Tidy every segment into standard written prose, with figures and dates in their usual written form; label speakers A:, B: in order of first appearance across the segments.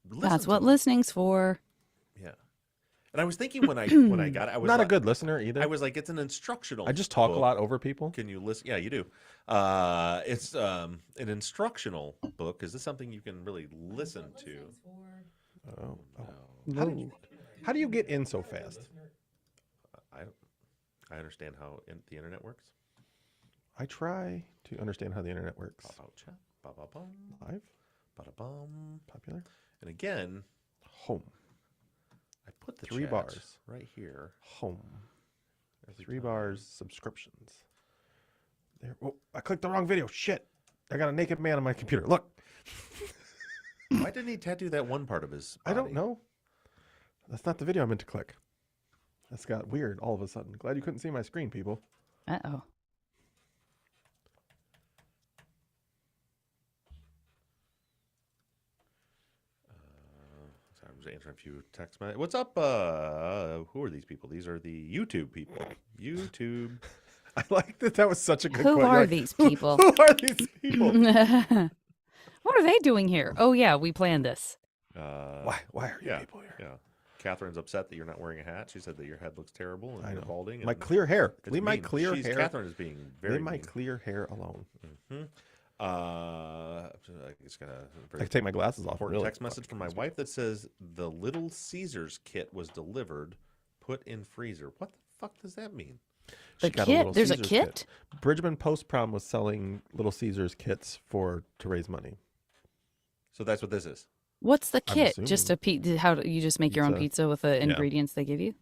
A: That's what listening's for.
B: Yeah. And I was thinking when I got it, I was
C: not a good listener either.
B: I was like, it's an instructional.
C: I just talk
B: book.
C: a lot over people.
B: Can you listen? Yeah, you do. It's an instructional book. Is this something you can really listen to?
C: Oh,
B: No.
C: How do you get in so fast?
B: I understand how the internet works.
C: I try to understand how the internet works.
B: Chat. Ba-ba-bum.
C: Live.
B: Ba-da-bum.
C: Popular.
B: And again,
C: home.
B: I put the
C: 3
B: chat
C: bars
B: right here.
C: Home. 3 bars subscriptions. There. Oh, I clicked the wrong video. Shit. I got a naked man on my computer. Look.
B: Why didn't he tattoo that one part of his body?
C: I don't know. That's not the video I meant to click. That's got weird all of a sudden. Glad you couldn't see my screen, people.
A: Uh-oh.
B: I was answering a few text messages. What's up? Who are these people? These are the YouTube people. YouTube.
C: I like that. That was such a good
A: Who
C: question.
A: are these people?
C: Who are these people?
A: What are they doing here? Oh, yeah, we planned this.
C: Why are you people here?
B: Yeah. Catherine's upset that you're not wearing a hat. She said that your head looks terrible and
C: I
B: you're
C: know.
B: balding.
C: My clear hair.
B: It's
C: Leave my
B: mean.
C: clear hair.
B: Catherine is being very
C: Leave my
B: mean.
C: clear hair alone.
B: Mm-hmm. I just got
C: I can take my glasses off.
B: important
C: Really.
B: text message from my wife that says the Little Caesars kit was delivered, put in freezer. What the fuck does that mean?
A: The
C: She got
A: kit?
C: Little
A: There's a
C: Caesars
A: kit?
C: Bridgman Post Prom was selling Little Caesars kits to raise money.
B: So that's what this is.
A: What's the
C: I'm
A: kit? Just a
C: assuming.
A: how do you just make your own pizza with the ingredients they give you?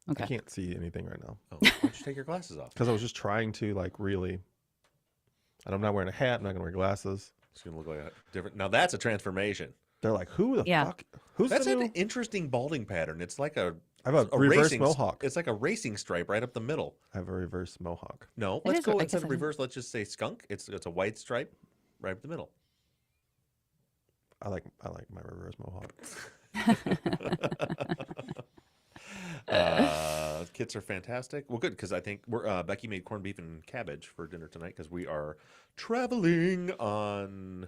C: I
A: Okay.
C: can't see anything right now
B: Oh, why don't you take your glasses off?
C: because I was just trying to really. And I'm not wearing a hat. I'm not gonna wear glasses.
B: It's gonna look like a different. Now that's a transformation.
C: They're like, who the
A: Yeah.
C: fuck? Who's
B: That's
C: the
B: an
C: new?
B: interesting balding pattern. It's like a
C: I have a reverse
B: racing
C: mohawk.
B: It's like a racing stripe right up the middle.
C: I have a reverse mohawk.
B: No,
A: It
B: let's
A: is
B: go
A: I
B: instead
A: guess
B: of
A: I
B: reverse. Let's just say skunk. It's a white stripe right up the middle.
C: I like my reverse mohawk.
B: Kits are fantastic. Well, good because I think Becky made corned beef and cabbage for dinner tonight because we are traveling on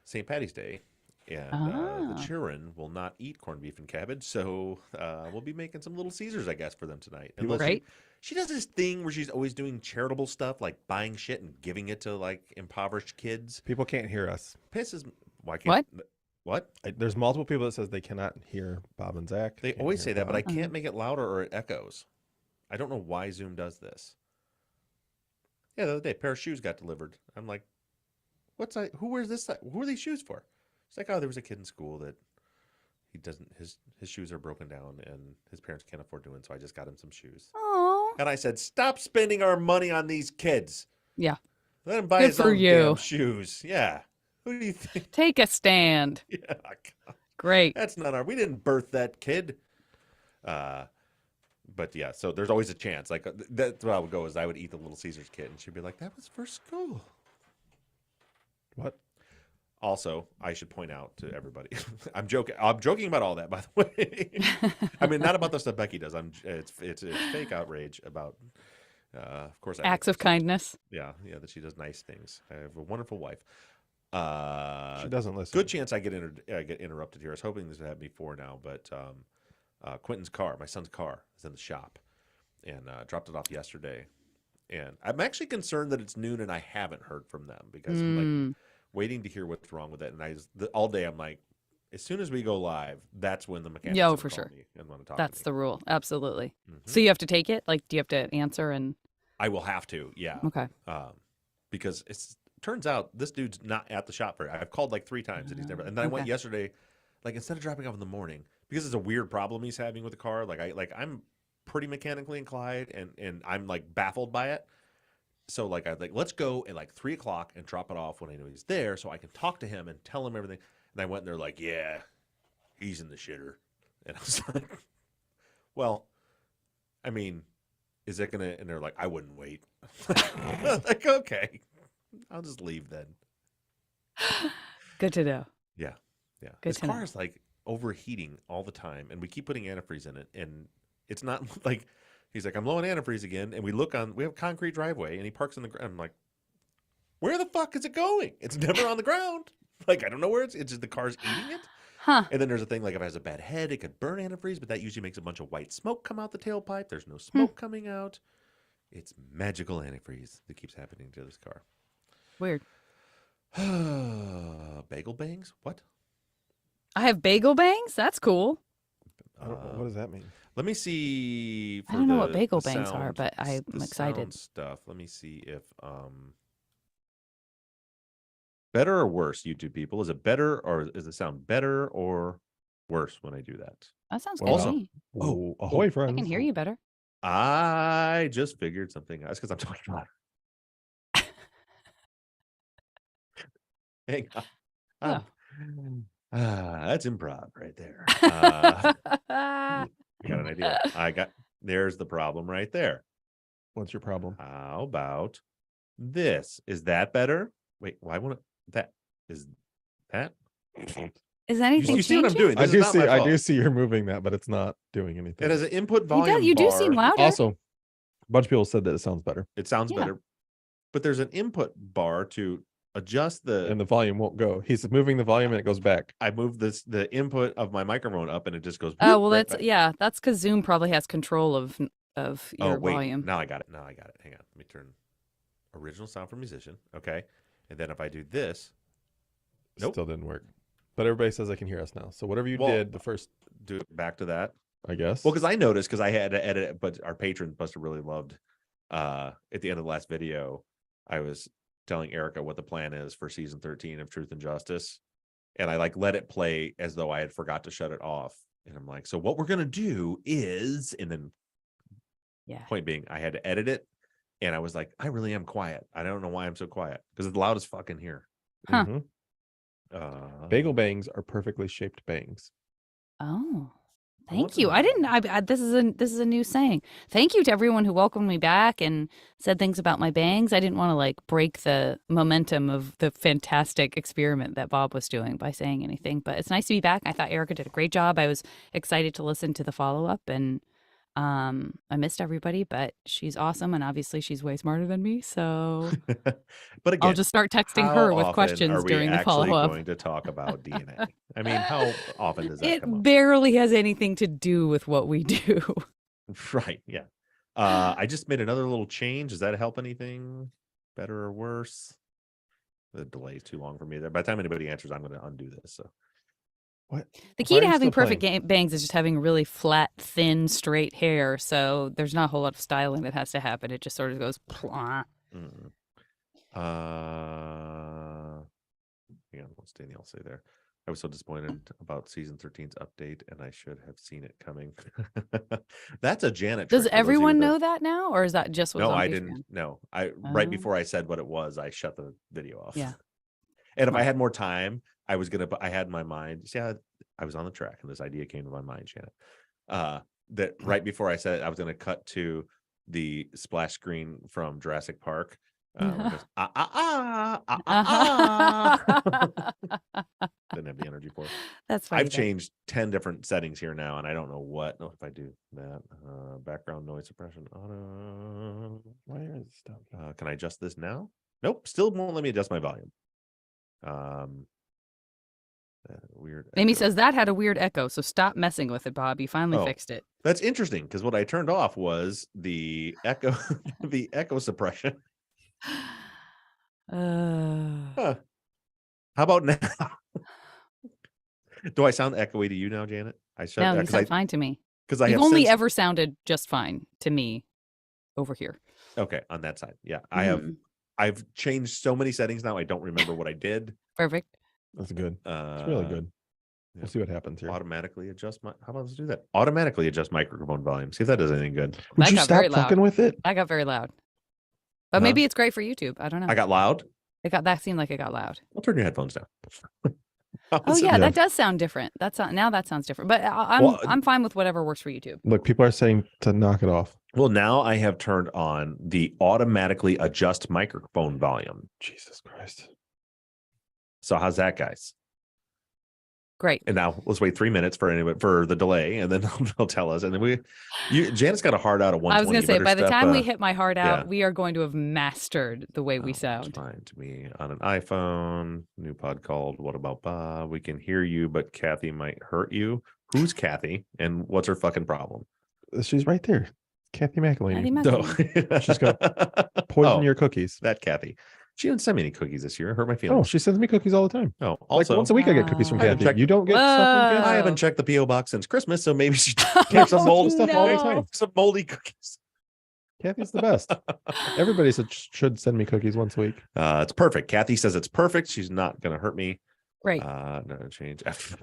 B: St. Patty's Day, and the children will not eat corned beef and cabbage, so we'll be making some Little Caesars, I guess, for them tonight. Unless
A: Right.
B: she does this thing where she's always doing charitable stuff, like buying shit and giving it to like impoverished kids.
C: People can't hear us.
B: Pisses. Why can't? What?
C: There's multiple people that says they cannot hear Bob and Zach.
B: They
C: Can't
B: always
C: hear
B: say that, but I
C: Bob.
B: can't make it louder or it echoes. I don't know why Zoom does this. Yeah, the other day, a pair of shoes got delivered. I'm like, who wears this? Who are these shoes for? It's like, oh, there was a kid in school that he doesn't, his shoes are broken down and his parents can't afford doing, so I just got him some shoes.
A: Oh.
B: And I said, stop spending our money on these kids.
A: Yeah.
B: Let him buy
A: Good
B: his
A: for
B: own
A: you.
B: damn shoes. Yeah. Who do you think?
A: Take a stand.
B: Yeah.
A: Great.
B: That's not we didn't birth that kid. But yeah, so there's always a chance. Like that's what I would go is I would eat the Little Caesars kit and she'd be like, that was for school.
C: What?
B: Also, I should point out to everybody, I'm joking about all that, by the way. I mean, not about the stuff Becky does. It's fake outrage about, of course,
A: Acts of kindness.
B: Yeah, that she does nice things. I have a wonderful wife.
C: She doesn't listen.
B: Good chance I get interrupted here. I was hoping this would happen before now, but Quentin's car, my son's car, is in the shop, and dropped it off yesterday. And I'm actually concerned that it's noon and I haven't heard from them because I'm like waiting to hear what's wrong with it. And all day I'm like, as soon as we go live, that's when the mechanic
A: Yo,
B: will
A: for
B: call
A: sure.
B: me and want to talk
A: That's
B: to me.
A: the rule. Absolutely.
B: Mhm.
A: So you have to take it? Like, do you have to answer and?
B: I will have to, yeah.
A: Okay.
B: Because turns out this dude's not at the shop I've called like 3 times and he's never. And then I went yesterday, like instead of dropping off in the morning, because it's a weird problem he's having with the car. I'm pretty mechanically inclined and I'm like baffled by it. So like let's go at like 3 o'clock and drop it off when I know he's there, so I can talk to him and tell him everything. And I went and they're like, yeah, he's in the shitter. And I was like, well, I mean, is it gonna? And they're like, I wouldn't wait. Like, okay, I'll just leave then.
A: Good to know.
B: Yeah.
A: Good
B: His
A: to know.
B: car is like overheating all the time, and we keep putting antifreeze in it, and it's not like he's like, I'm low on antifreeze again, and we have a concrete driveway, and he parks on the ground. I'm like, where the fuck is it going? It's never on the ground. Like I don't know where it's just the car's eating it.
A: Huh.
B: And then there's a thing like if it has a bad head, it could burn antifreeze, but that usually makes a bunch of white smoke come out the tailpipe. There's no smoke coming out. It's magical antifreeze that keeps happening to this car.
A: Weird.
B: Bagel bangs? What?
A: I have bagel bangs? That's cool.
C: What does that mean?
B: Let me see.
A: I don't know what
B: the
A: bagel bangs are,
B: sound-
A: but I'm
B: the
A: excited.
B: sound stuff. Let me see if better or worse, YouTube people. Is it better or is the sound better or worse when I do that?
A: That sounds
C: Well,
A: good to
B: also-
A: me.
C: Oh, ahoy, friends!
A: I can hear you better.
B: I just figured something out. That's because I'm talking loud. Hang on.
A: Oh.
B: That's improv right there. I got an idea. There's the problem right there.
C: What's your problem?
B: How about this? Is that better? Wait, why won't that? Is that?
A: Is anything
B: You see what I'm
A: changing?
B: doing? This is not my
C: I do
B: fault.
C: see you're moving that, but it's not doing anything.
B: It has an input volume
A: You do
B: bar.
A: seem louder.
C: Also, a bunch of people said that it sounds better,
B: It sounds
A: Yeah.
B: better, but there's an input bar to adjust
C: and the volume won't go. He's moving the volume and it goes back.
B: I move the input of my microphone up and it just goes.
A: Oh,
B: whoop
A: well,
B: right
A: that's
B: back.
A: that's because Zoom probably has control of
B: Oh,
A: your
B: wait.
A: volume.
B: Now I got it. Hang on. Let me turn original sound from musician. Okay. And then if I do this, nope.
C: Still didn't work. But everybody says I can hear us now. So whatever you
B: Well,
C: did, the first,
B: do it back to that.
C: I guess.
B: Well, because I noticed because I had to edit it, but our patrons must have really loved at the end of the last video, I was telling Erica what the plan is for season 13 of Truth and Justice. And I like let it play as though I had forgot to shut it off. And I'm like, so what we're gonna do is, and then
A: Yeah.
B: point being, I had to edit it. And I was like, I really am quiet. I don't know why I'm so quiet. Because it's loud as fucking here.
A: Huh.
C: Mhm. Bagel bangs are perfectly shaped bangs.
A: Oh,
B: I want
A: thank you.
B: some-
A: I didn't. This is a new saying. Thank you to everyone who welcomed me back and said things about my bangs. I didn't want to like break the momentum of the fantastic experiment that Bob was doing by saying anything. But it's nice to be back. I thought Erica did a great job. I was excited to listen to the follow-up, and I missed everybody, but she's awesome, and obviously she's way smarter than me. So
B: But again,
A: I'll just start texting
B: how
A: her with
B: often
A: questions
B: are we
A: during the
B: actually
A: follow-up.
B: going to talk about DNA? I mean, how often does that
A: It
B: come up?
A: barely has anything to do with what we do.
B: Right. Yeah. I just made another little change. Does that help anything? Better or worse? The delay is too long for me there. By the time anybody answers, I'm going to undo this. So
C: What?
A: The
C: Why
A: key
C: are
A: to
C: you
A: having
C: still
A: perfect bangs is just having really flat, thin, straight hair. So there's not a whole lot of styling that has to happen. It just sort of goes. Plah.
B: mm. Hang on, what's Danielle say there? I was so disappointed about season 13's update, and I should have seen it coming. That's a Janet.
A: Does
B: trick for those of you
A: everyone
B: that-
A: know that now, or is that just what's
B: No,
A: on
B: I
A: Patreon?
B: didn't. No, right
A: Oh.
B: before I said what it was, I shut the video off.
A: Yeah.
B: And if I
A: Smart.
B: had more time, I was gonna. I had in my mind. See, I was on the track, and this idea came to my mind, Shannon. That right before I said it, I was gonna cut to the splash screen from Jurassic Park. Where it goes, Didn't have the energy for it.
A: That's funny.
B: I've changed 10 different settings here now, and I don't know what. If I do that, background noise suppression, auto.
C: Why is stuff?
B: Can I adjust this now? Nope, still won't let me adjust my volume. Weird.
A: Amy
B: echo.
A: says that had a weird echo, so stop messing with it, Bob. You finally
B: Oh.
A: fixed it.
B: That's interesting because what I turned off was the echo, the echo suppression. Huh. How about now? Do I sound echoey to you now, Janet? I shut
A: No, you
B: because
A: sound fine to me.
B: because I
A: You've
B: have
A: only
B: since-
A: ever sounded just fine to me over here.
B: okay on that side. Yeah, I have.
A: Mhm.
B: I've changed so many settings now. I don't remember what I did.
A: Perfect.
C: That's good.
B: It's
C: It's really good.
B: yeah.
C: We'll see what happens here.
B: Automatically adjust my. How about let's do that? Automatically adjust microphone volume. See if that does anything good.
C: Would
A: That
C: you
A: got
C: stop
A: very loud.
C: fucking with it?
A: That got very loud. But
B: Huh?
A: maybe it's great for YouTube. I don't know.
B: I got loud.
A: That seemed like it got loud.
B: I'll turn your headphones down.
A: Oh yeah,
C: Yeah.
A: that does sound different. Now that sounds different. But
B: Well,
A: I'm fine with whatever works for YouTube.
C: Look, people are saying to knock it off.
B: Well, now I have turned on the automatically adjust microphone volume.
C: Jesus Christ.
B: So how's that, guys?
A: Great.
B: And now let's wait 3 minutes for the delay, and then they'll tell us. And then Janet's got a hard out of 120.
A: I was going to say, by the time we hit my hard out,
B: yeah.
A: we are going to have mastered the way we sound.
B: It's fine to me. On an iPhone, new pod called What About Bob? We can hear you, but Kathy might hurt you. Who's Kathy, and what's her fucking problem?
C: She's right there. Kathy McElhaney.
B: No.
C: She's going to poison your cookies.
B: That Kathy. She didn't send me any cookies this year. Hurt my feelings.
C: Oh, she sends me cookies all the time.
B: Oh, also
C: like once a week I get cookies from Kathy. You don't get stuff from Kathy?
B: I haven't checked the P.O. box since Christmas, so maybe she
C: gets some moldy stuff all the time.
B: Some moldy cookies.
C: Kathy's the best. Everybody should send me cookies once a week.
B: It's perfect. Kathy says it's perfect. She's not going to hurt me.
A: Great.
B: No change after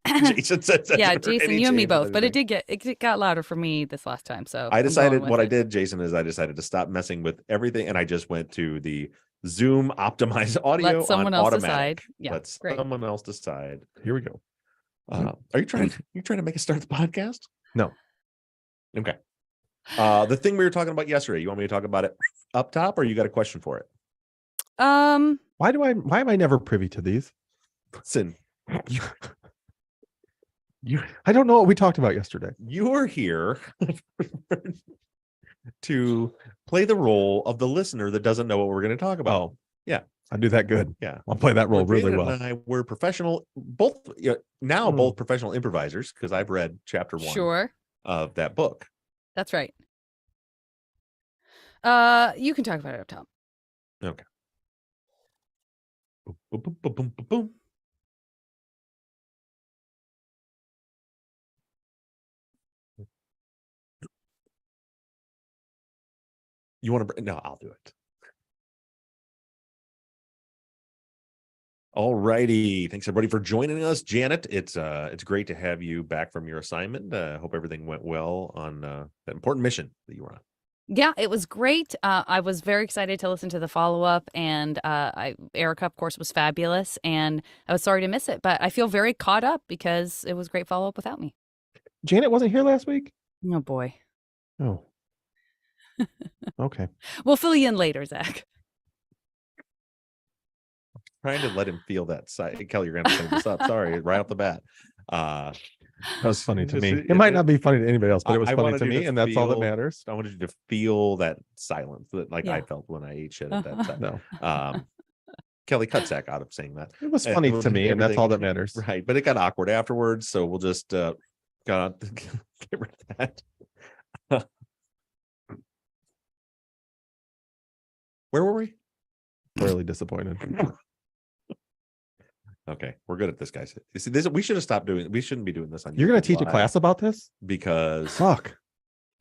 B: Jason says
A: yeah, Jason, you and me both. But it got louder for me this last time. So
B: I decided I did, Jason, is I decided to stop messing with everything, and I just went to the Zoom optimized audio.
A: Let someone
B: on
A: else
B: automatic.
A: decide. Yeah,
B: Let someone else decide.
C: Here we go.
B: Are you trying to make us start the podcast?
C: No.
B: Okay. The thing we were talking about yesterday, you want me to talk about it up top, or you got a question for it?
C: Why am I never privy to these?
B: Listen,
C: I don't know what we talked about yesterday.
B: You're here to play the role of the listener that doesn't know what we're going to talk about.
C: Oh, yeah. I do that good.
B: Yeah.
C: I'll play that role really well.
B: And we're professional, both professional improvisers, because I've read chapter 1 of that book.
A: That's right. You can talk about it up top.
B: Okay. Boom, boom, boom, boom, boom, boom. You want to? No, I'll do it. All righty. Thanks everybody for joining us. Janet, it's great to have you back from your assignment. Hope everything went well on that important mission that you were on.
A: Yeah, it was great. I was very excited to listen to the follow-up, and Erica, of course, was fabulous, and I was sorry to miss it, but I feel very caught up because it was great follow-up without me.
C: Janet wasn't here last week?
A: Oh, boy.
C: Oh. Okay.
A: We'll fill you in later, Zach.
B: Trying to let him feel that side. Kelly, you're going to have to clean this up. Sorry, right off the bat.
C: That was funny to me. It might not be funny to anybody else, but it was funny to me, and that's all that matters.
B: I wanted you to feel that silence that I felt when I ate shit at that time.
C: No.
B: Kelly cut Zach out of saying that.
C: It was funny to me, and that's all that matters.
B: Right, but it got awkward afterwards, so we'll just get rid of that. Where were we?
C: Really disappointed.
B: Okay, we're good at this, guys. You see, we should have stopped doing. We shouldn't be doing this on.
C: You're going to teach a class about this?
B: Because
C: fuck.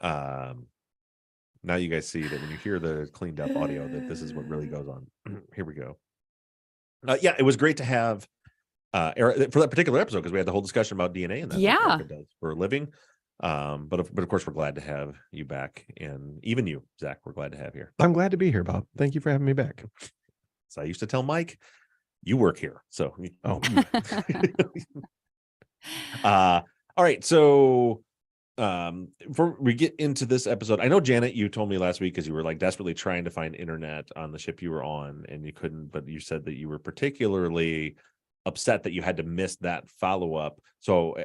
B: Now you guys see that when you hear the cleaned up audio, that this is what really goes on. Here we go. Yeah, it was great to have Eric for that particular episode because we had the whole discussion about DNA and that's what Erica does for a living. But of course, we're glad to have you back, and even you, Zach, we're glad to have you here.
C: I'm glad to be here, Bob. Thank you for having me back.
B: So I used to tell Mike, you work here. So, all right. So, before we get into this episode, I know Janet, you told me last week because you were desperately trying to find internet on the ship you were on, and you couldn't. But you said that you were particularly upset that you had to miss that follow-up. So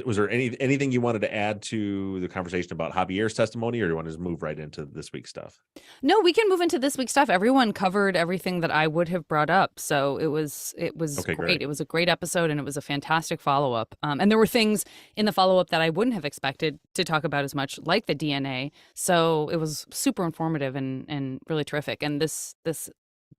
B: was there anything you wanted to add to the conversation about Javier's testimony, or do you want to just move right into this week's stuff?
A: No, we can move into this week's stuff. Everyone covered everything that I would have brought up. So it was
B: okay,
A: great. It was a great episode, and it was a fantastic follow-up. And there were things in the follow-up that I wouldn't have expected to talk about as much, like the DNA. So it was super informative and really terrific. And this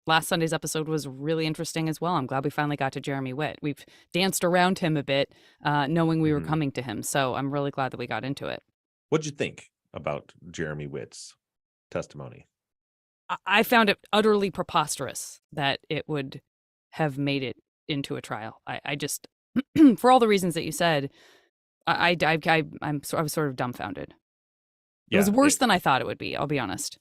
A: last Sunday's episode was really interesting as well. I'm glad we finally got to Jeremy Witt. We've danced around him a bit, knowing we were coming to him. So I'm really glad that we got into it.
B: What'd you think about Jeremy Witt's testimony?
A: I found it utterly preposterous that it would have made it into a trial. I just, for all the reasons that you said, I was sort of dumbfounded. It was worse than I thought it would be. I'll be honest.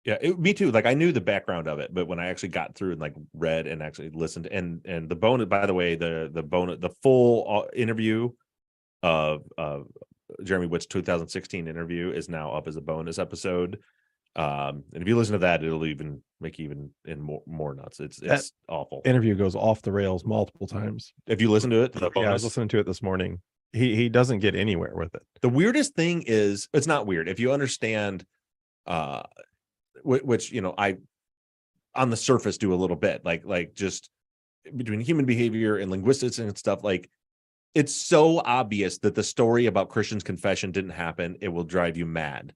B: Yeah, me too. I knew the background of it, but when I actually got through and read and actually listened, and the bonus, by the way, the full interview of Jeremy Witt's 2016 interview is now up as a bonus episode. And if you listen to that, it'll even make you even more nuts. It's awful.
C: Interview goes off the rails multiple times.
B: If you listen to it, the
C: Yeah, I was
B: bonus,
C: listening to it this morning. He doesn't get anywhere with it.
B: the weirdest thing is, it's not weird if you understand, which I on the surface do a little bit, like just between human behavior and linguistics and stuff. Like, it's so obvious that the story about Christian's confession didn't happen. It will drive you mad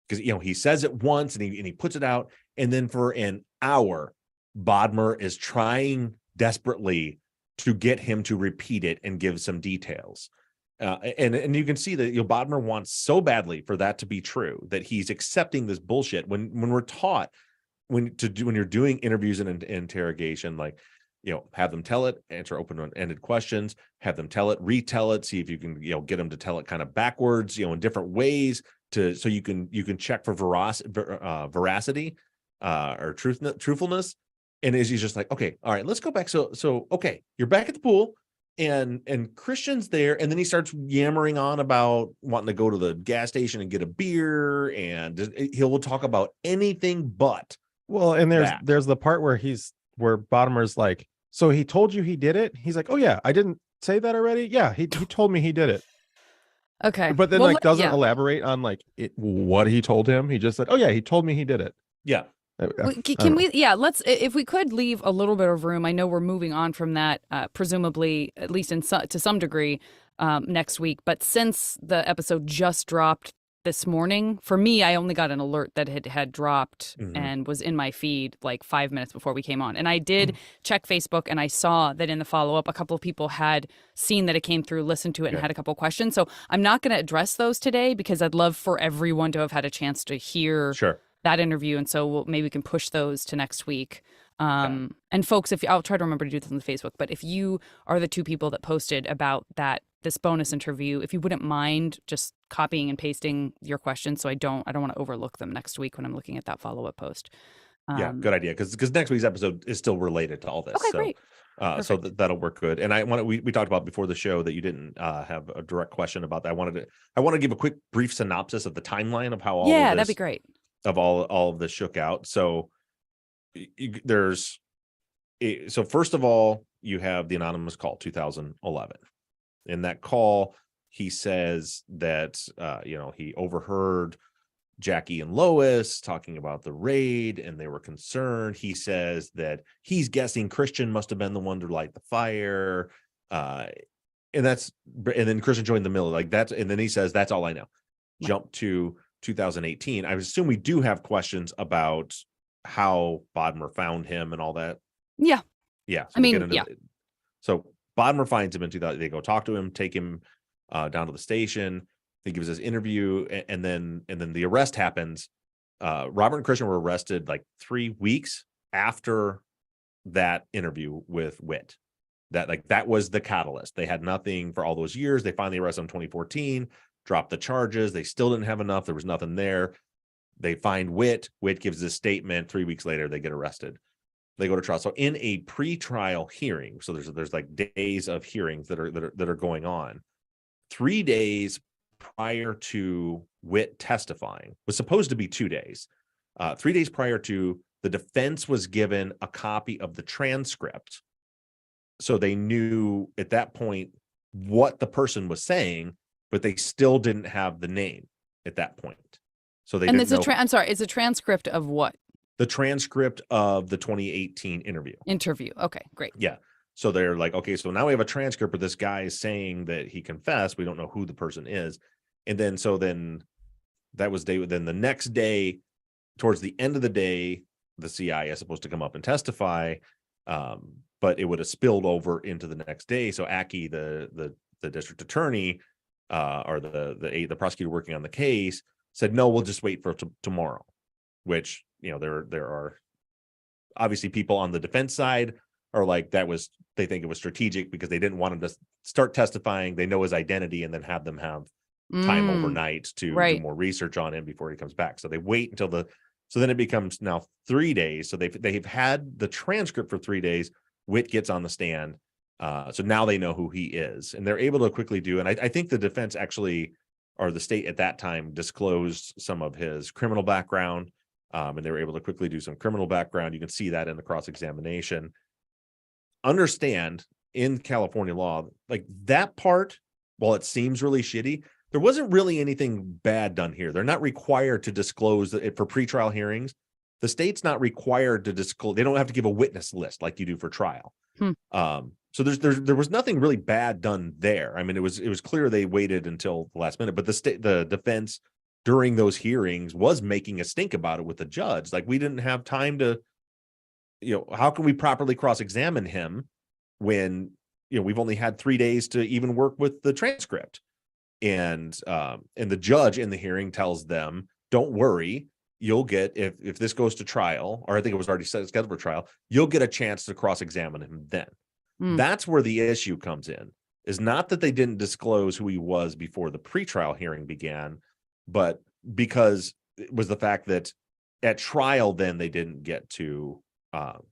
B: because he says it once and he puts it out, and then for an hour, Bodmer is trying desperately to get him to repeat it and give some details. And you can see that Bodmer wants so badly for that to be true that he's accepting this bullshit. When we're taught when you're doing interviews and interrogation, like, have them tell it, answer open-ended questions, have them tell it, retell it, see if you can get them to tell it kind of backwards, in different ways so you can check for veracity or truthfulness. And he's just like, okay, all right, let's go back. So okay, you're back at the pool. And Christian's there, and then he starts yammering on about wanting to go to the gas station and get a beer, and he will talk about anything but.
C: Well, and there's the part where Bodmer's like, so he told you he did it? He's like, oh yeah, I didn't say that already? Yeah, he told me he did it.
A: Okay.
C: But then doesn't elaborate on what he told him. He just said, oh yeah, he told me he did it.
B: Yeah.
A: Can we? Yeah, let's. If we could leave a little bit of room. I know we're moving on from that, presumably, at least to some degree, next week. But since the episode just dropped this morning, for me, I only got an alert that it had dropped and was in my feed like 5 minutes before we came on. And I did check Facebook, and I saw that in the follow-up, a couple of people had seen that it came through, listened to it, and had a couple of questions. So I'm not going to address those today because I'd love for everyone to have had a chance to hear.
B: Sure.
A: That interview, and so maybe we can push those to next week. And folks, I'll try to remember to do this on the Facebook, but if you are the two people that posted about this bonus interview, if you wouldn't mind just copying and pasting your questions, so I don't want to overlook them next week when I'm looking at that follow-up post.
B: Yeah, good idea, because next week's episode is still related to all this.
A: Okay, great.
B: So that'll work good. And we talked about before the show that you didn't have a direct question about that. I want to give a quick brief synopsis of the timeline of how all of this,
A: that'd be great.
B: Of all of this shook out. So so first of all, you have the anonymous call, 2011. In that call, he says that he overheard Jackie and Lois talking about the raid, and they were concerned. He says that he's guessing Christian must have been the one to light the fire, and then Christian joined the mill like that, and then he says that's all I know. Jump to 2018. I assume we do have questions about how Bodmer found him and all that.
A: Yeah.
B: So So Bodmer finds him in 2000. They go talk to him, take him down to the station. He gives his interview, and then the arrest happens. Robert and Christian were arrested like 3 weeks after that interview with Witt. That was the catalyst. They had nothing for all those years. They finally arrested him in 2014. Dropped the charges. They still didn't have enough. There was nothing there. They find Witt. Witt gives this statement. 3 weeks later, they get arrested. They go to trial. So in a pre-trial hearing, so there's like days of hearings that are going on. 3 days prior to Witt testifying, was supposed to be 2 days. 3 days prior to, the defense was given a copy of the transcript, so they knew at that point what the person was saying, but they still didn't have the name at that point. So they didn't know.
A: I'm sorry, it's a transcript of what?
B: The transcript of the 2018 interview.
A: Okay, great.
B: Yeah. So they're like, okay, so now we have a transcript where this guy is saying that he confessed. We don't know who the person is. And then that was then the next day, towards the end of the day, the CI is supposed to come up and testify. But it would have spilled over into the next day. So Aki, the district attorney, or the prosecutor working on the case, said, no, we'll just wait for tomorrow, which, there are obviously people on the defense side are like, they think it was strategic because they didn't want him to start testifying. They know his identity and then have them have time overnight to do more research on him before he comes back. So they wait until so then it becomes now 3 days. So they've had the transcript for 3 days. Witt gets on the stand. So now they know who he is, and they're able to quickly do. And I think the defense actually, or the state at that time, disclosed some of his criminal background. and they were able to quickly do some criminal background. You can see that in the cross-examination. Understand, in California law, like that part, while it seems really shitty, there wasn't really anything bad done here. They're not required to disclose it for pretrial hearings. The state's not required to disclose. They don't have to give a witness list like you do for trial. So there was nothing really bad done there. I mean, it was clear they waited until the last minute, but the defense during those hearings was making a stink about it with the judge. Like, we didn't have time to, how can we properly cross-examine him when, we've only had 3 days to even work with the transcript. And the judge in the hearing tells them, don't worry, you'll get, if this goes to trial, or I think it was already scheduled for trial, you'll get a chance to cross-examine him then. That's where the issue comes in, is not that they didn't disclose who he was before the pretrial hearing began, but because it was the fact that at trial, then they didn't get to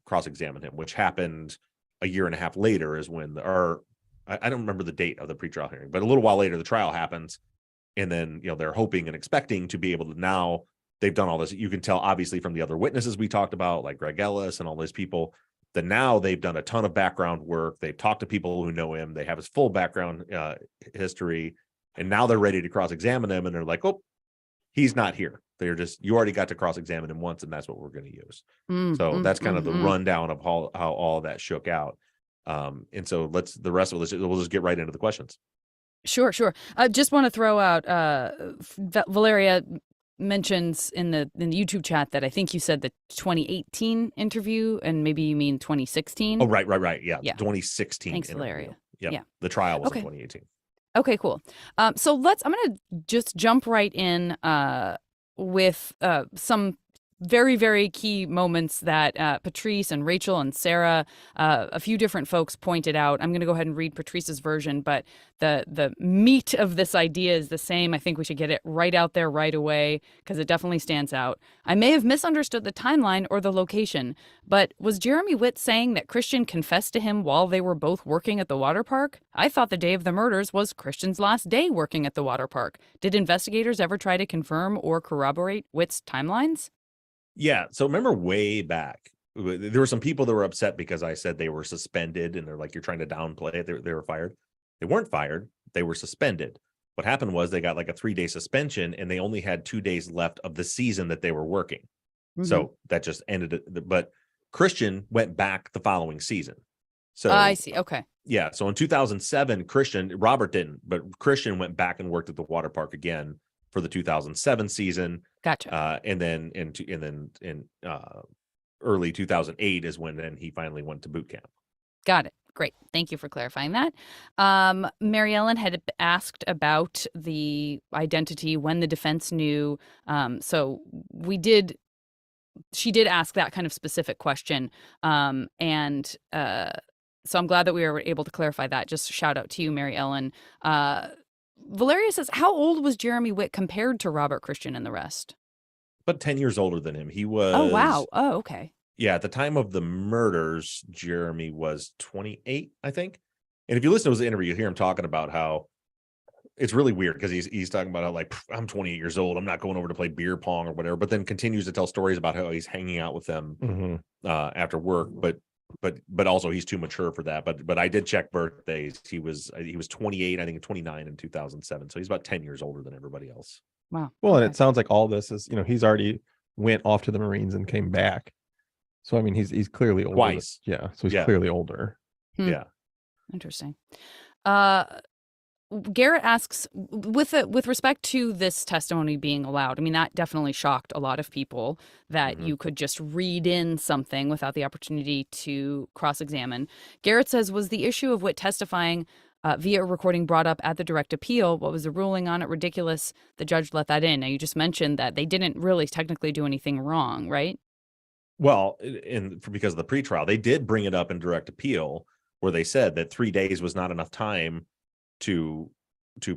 B: cross-examine him, which happened a year and a half later, is when I don't remember the date of the pretrial hearing, but a little while later, the trial happens. And then, they're hoping and expecting to be able to, now they've done all this. You can tell, obviously, from the other witnesses we talked about, like Greg Ellis and all those people, that now they've done a ton of background work. They've talked to people who know him. They have his full background history. And now they're ready to cross-examine him. And they're like, oh, he's not here. They're just, you already got to cross-examine him once, and that's what we're going to use. So that's kind of the rundown of how all of that shook out. And so we'll just get right into the questions.
A: Sure. I just want to throw out, Valeria mentions in the YouTube chat that I think you said the 2018 interview, and maybe you mean 2016.
B: Oh, right. Yeah. 2016.
A: Thanks,
B: interview.
A: Valeria.
B: Yep.
A: Yeah.
B: The trial was
A: Okay.
B: in 2018.
A: Okay, cool. So I'm going to just jump right in with some very, very key moments that Patrice and Rachel and Sarah, a few different folks pointed out. I'm going to go ahead and read Patrice's version, but the meat of this idea is the same. I think we should get it right out there right away because it definitely stands out. I may have misunderstood the timeline or the location, but was Jeremy Witt saying that Christian confessed to him while they were both working at the water park? I thought the day of the murders was Christian's last day working at the water park. Did investigators ever try to confirm or corroborate Witt's timelines?
B: Yeah. So remember way back, there were some people that were upset because I said they were suspended, and they're like, you're trying to downplay it. They were fired. They weren't fired. They were suspended. What happened was they got like a 3-day suspension, and they only had 2 days left of the season that they were working. So that just ended it. But Christian went back the following season. So
A: I see. Okay.
B: Yeah. So in 2007, Robert didn't, but Christian went back and worked at the water park again for the 2007 season.
A: Gotcha.
B: And then in early 2008 is when then he finally went to boot camp.
A: Got it. Great. Thank you for clarifying that. Mary Ellen had asked about the identity when the defense knew. So she did ask that kind of specific question. And so I'm glad that we were able to clarify that. Just shout out to you, Mary Ellen. Valeria says, how old was Jeremy Witt compared to Robert Christian and the rest?
B: But 10 years older than him. He was.
A: Oh, wow. Oh, okay.
B: Yeah. At the time of the murders, Jeremy was 28, I think. And if you listen to his interview, you hear him talking about how it's really weird because he's talking about how, like, I'm 28 years old. I'm not going over to play beer pong or whatever, but then continues to tell stories about how he's hanging out with them after work. But also he's too mature for that. But I did check birthdays. He was 28, I think 29 in 2007. So he's about 10 years older than everybody else.
A: Wow.
C: Well, and it sounds like all this is, he's already went off to the Marines and came back. So I mean, he's clearly older.
B: Twice.
C: Yeah. So he's clearly older.
B: Yeah.
A: Interesting. Garrett asks, with respect to this testimony being allowed, I mean, that definitely shocked a lot of people that you could just read in something without the opportunity to cross-examine. Garrett says, was the issue of Witt testifying via a recording brought up at the direct appeal? What was the ruling on it? Ridiculous. The judge let that in. Now, you just mentioned that they didn't really technically do anything wrong, right?
B: Well, because of the pretrial, they did bring it up in direct appeal where they said that 3 days was not enough time to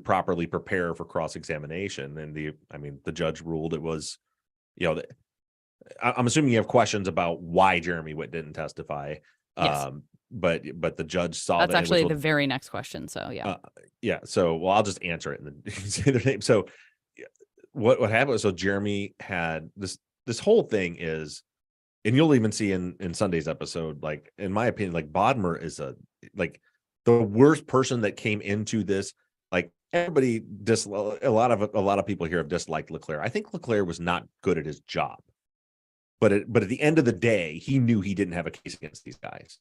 B: properly prepare for cross-examination. And the judge ruled it was, I'm assuming you have questions about why Jeremy Witt didn't testify.
A: Yes.
B: But the judge saw
A: that's
B: that
A: actually the very next question. So yeah.
B: So, well, I'll just answer it and then say their name. So what happened was, so Jeremy had this, this whole thing is, and you'll even see in Sunday's episode, like in my opinion, like Bodmer is like the worst person that came into this. Like everybody a lot of people here have disliked Leclerc. I think Leclerc was not good at his job, but at the end of the day, he knew he didn't have a case against these guys.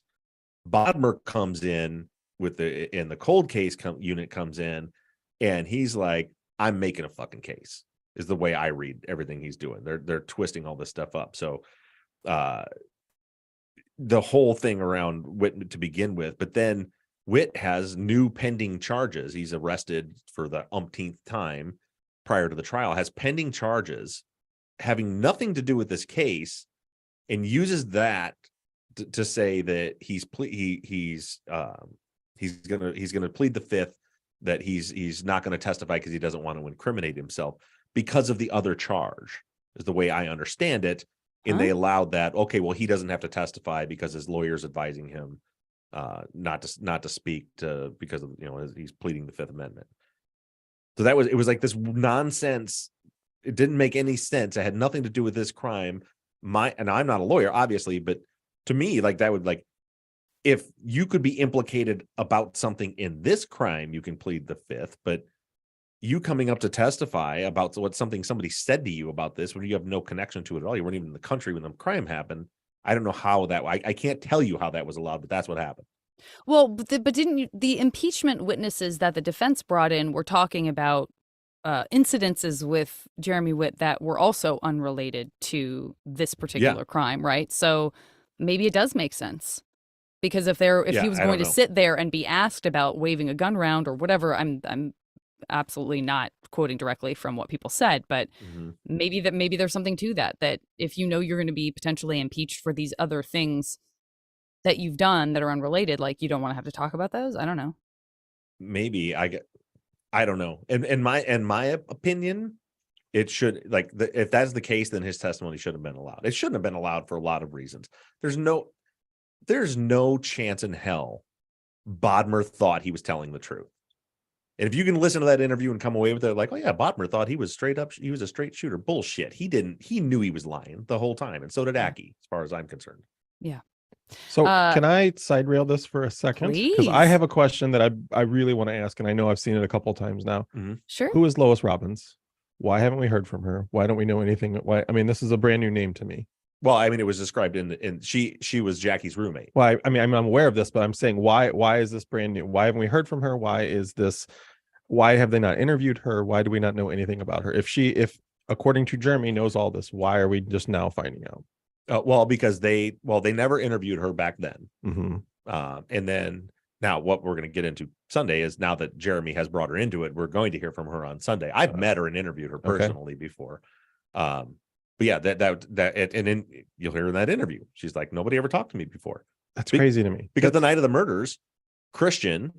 B: Bodmer comes in with the cold case unit comes in, and he's like, I'm making a fucking case, is the way I read everything he's doing. They're twisting all this stuff up. So the whole thing around Witt to begin with, but then Witt has new pending charges. He's arrested for the umpteenth time prior to the trial, has pending charges having nothing to do with this case, and uses that to say that he's gonna plead the fifth, that he's not going to testify because he doesn't want to incriminate himself because of the other charge, is the way I understand it. And they allowed that. Okay, well, he doesn't have to testify because his lawyer's advising him not to speak because of, he's pleading the Fifth Amendment. So it was like this nonsense. It didn't make any sense. It had nothing to do with this crime. And I'm not a lawyer, obviously, but to me, like that would, like, if you could be implicated about something in this crime, you can plead the fifth, but you coming up to testify about something somebody said to you about this when you have no connection to it at all, you weren't even in the country when the crime happened. I don't know how I can't tell you how that was allowed, but that's what happened.
A: Well, but didn't the impeachment witnesses that the defense brought in were talking about incidences with Jeremy Witt that were also unrelated to this particular crime, right? So maybe it does make sense. Because if he was going to sit there and be asked about waving a gun around or whatever, I'm absolutely not quoting directly from what people said, but maybe there's something to that if you know you're going to be potentially impeached for these other things that you've done that are unrelated, like you don't want to have to talk about those. I don't know.
B: Maybe I don't know. In my opinion, it should, like, if that's the case, then his testimony should have been allowed. It shouldn't have been allowed for a lot of reasons. There's no chance in hell Bodmer thought he was telling the truth. And if you can listen to that interview and come away with it like, oh yeah, Bodmer thought he was a straight shooter. Bullshit. He knew he was lying the whole time. And so did Aki, as far as I'm concerned.
A: Yeah.
C: So can I side rail this for a second? Because I have a question that I really want to ask, and I know I've seen it a couple of times now.
A: Sure.
C: Who is Lois Robbins? Why haven't we heard from her? Why don't we know anything? Why? I mean, this is a brand new name to me.
B: Well, I mean, it was described in she was Jackie's roommate.
C: Well, I mean, I'm aware of this, but I'm saying why is this brand new? Why haven't we heard from her? Why have they not interviewed her? Why do we not know anything about her? If according to Jeremy knows all this, why are we just now finding out?
B: Well, because they never interviewed her back then. And then now what we're going to get into Sunday is, now that Jeremy has brought her into it, we're going to hear from her on Sunday. I've met her and interviewed her personally before. But yeah, and then you'll hear in that interview, she's like, nobody ever talked to me before.
C: That's crazy to me.
B: Because the night of the murders, Christian,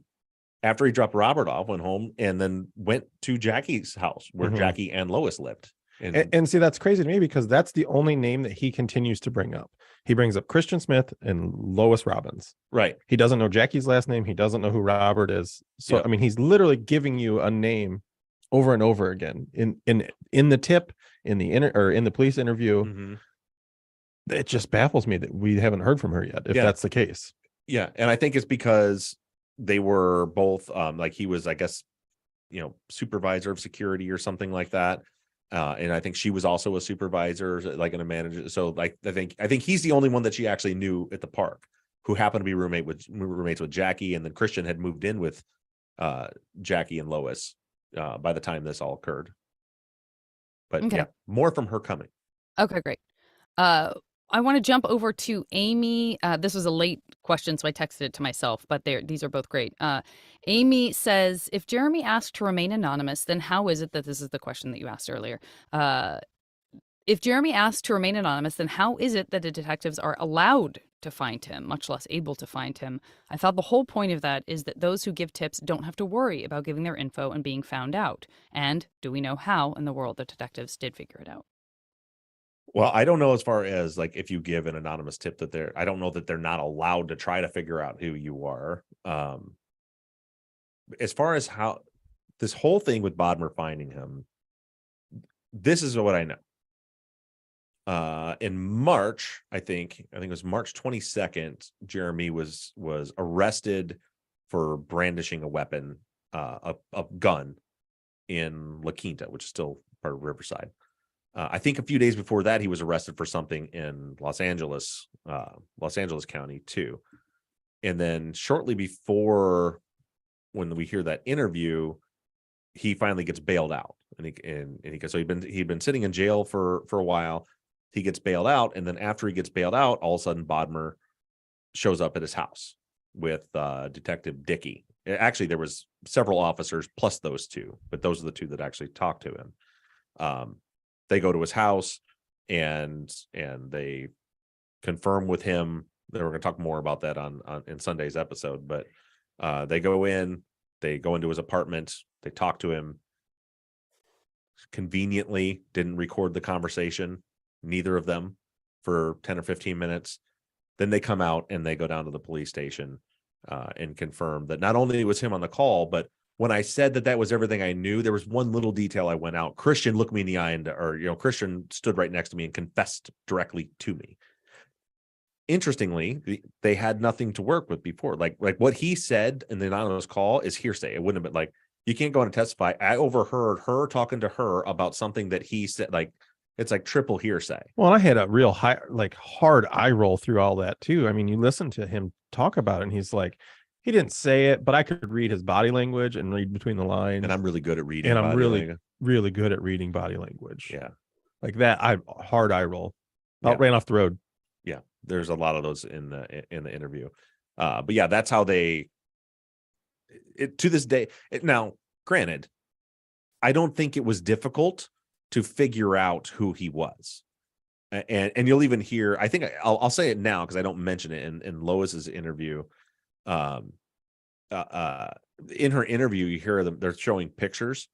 B: after he dropped Robert off, went home and then went to Jackie's house where Jackie and Lois lived.
C: And see, that's crazy to me, because that's the only name that he continues to bring up. He brings up Christian Smith and Lois Robbins.
B: Right.
C: He doesn't know Jackie's last name. He doesn't know who Robert is. So, I mean, he's literally giving you a name over and over again in the tip, in the police interview. It just baffles me that we haven't heard from her yet, if that's the case.
B: Yeah. And I think it's because they were both like, he was, I guess, supervisor of security or something like that. And I think she was also a supervisor, like, and a manager. So, like, I think he's the only one that she actually knew at the park, who happened to be roommates with Jackie, and then Christian had moved in with Jackie and Lois by the time this all occurred. But yeah, more from her coming.
A: Okay, great. I want to jump over to Amy. This was a late question, so I texted it to myself, but these are both great. Amy says, if Jeremy asked to remain anonymous, then how is it that, this is the question that you asked earlier, if Jeremy asked to remain anonymous, then how is it that the detectives are allowed to find him, much less able to find him? I thought the whole point of that is that those who give tips don't have to worry about giving their info and being found out. And do we know how in the world the detectives did figure it out?
B: Well, I don't know, as far as, like, if you give an anonymous tip, that I don't know that they're not allowed to try to figure out who you are. As far as how this whole thing with Bodmer finding him, this is what I know. in March, I think it was March 22nd, Jeremy was arrested for brandishing a weapon, a gun in La Quinta, which is still part of Riverside. I think a few days before that, he was arrested for something in Los Angeles County too. And then shortly before, when we hear that interview, he finally gets bailed out, so he'd been sitting in jail for a while. He gets bailed out, and then after he gets bailed out, all of a sudden Bodmer shows up at his house with Detective Dickey. Actually, there was several officers plus those two, but those are the two that actually talked to him. They go to his house and they confirm with him. We're going to talk more about that on in Sunday's episode, but they go into his apartment, they talk to him. Conveniently didn't record the conversation, neither of them, for 10 or 15 minutes. Then they come out and they go down to the police station and confirm that not only was him on the call, but when I said that was everything I knew, there was one little detail I went out. Christian looked me in the eye, Christian stood right next to me and confessed directly to me. Interestingly, they had nothing to work with before. Like what he said in the anonymous call is hearsay. It wouldn't have been like, you can't go on and testify. I overheard her talking to her about something that he said. Like, it's like triple hearsay.
C: Well, I had a real hard eye roll through all that too. I mean, you listen to him talk about it and he's like, he didn't say it, but I could read his body language and read between the lines.
B: And I'm really good at reading.
C: And I'm really good at reading body language.
B: Yeah.
C: Like that, hard eye roll. Ran off the road.
B: Yeah. There's a lot of those in the interview. But yeah, that's how to this day. Now, granted, I don't think it was difficult to figure out who he was. And you'll even hear, I think I'll say it now because I don't mention it in Lois's interview. In her interview, you hear them, they're showing pictures.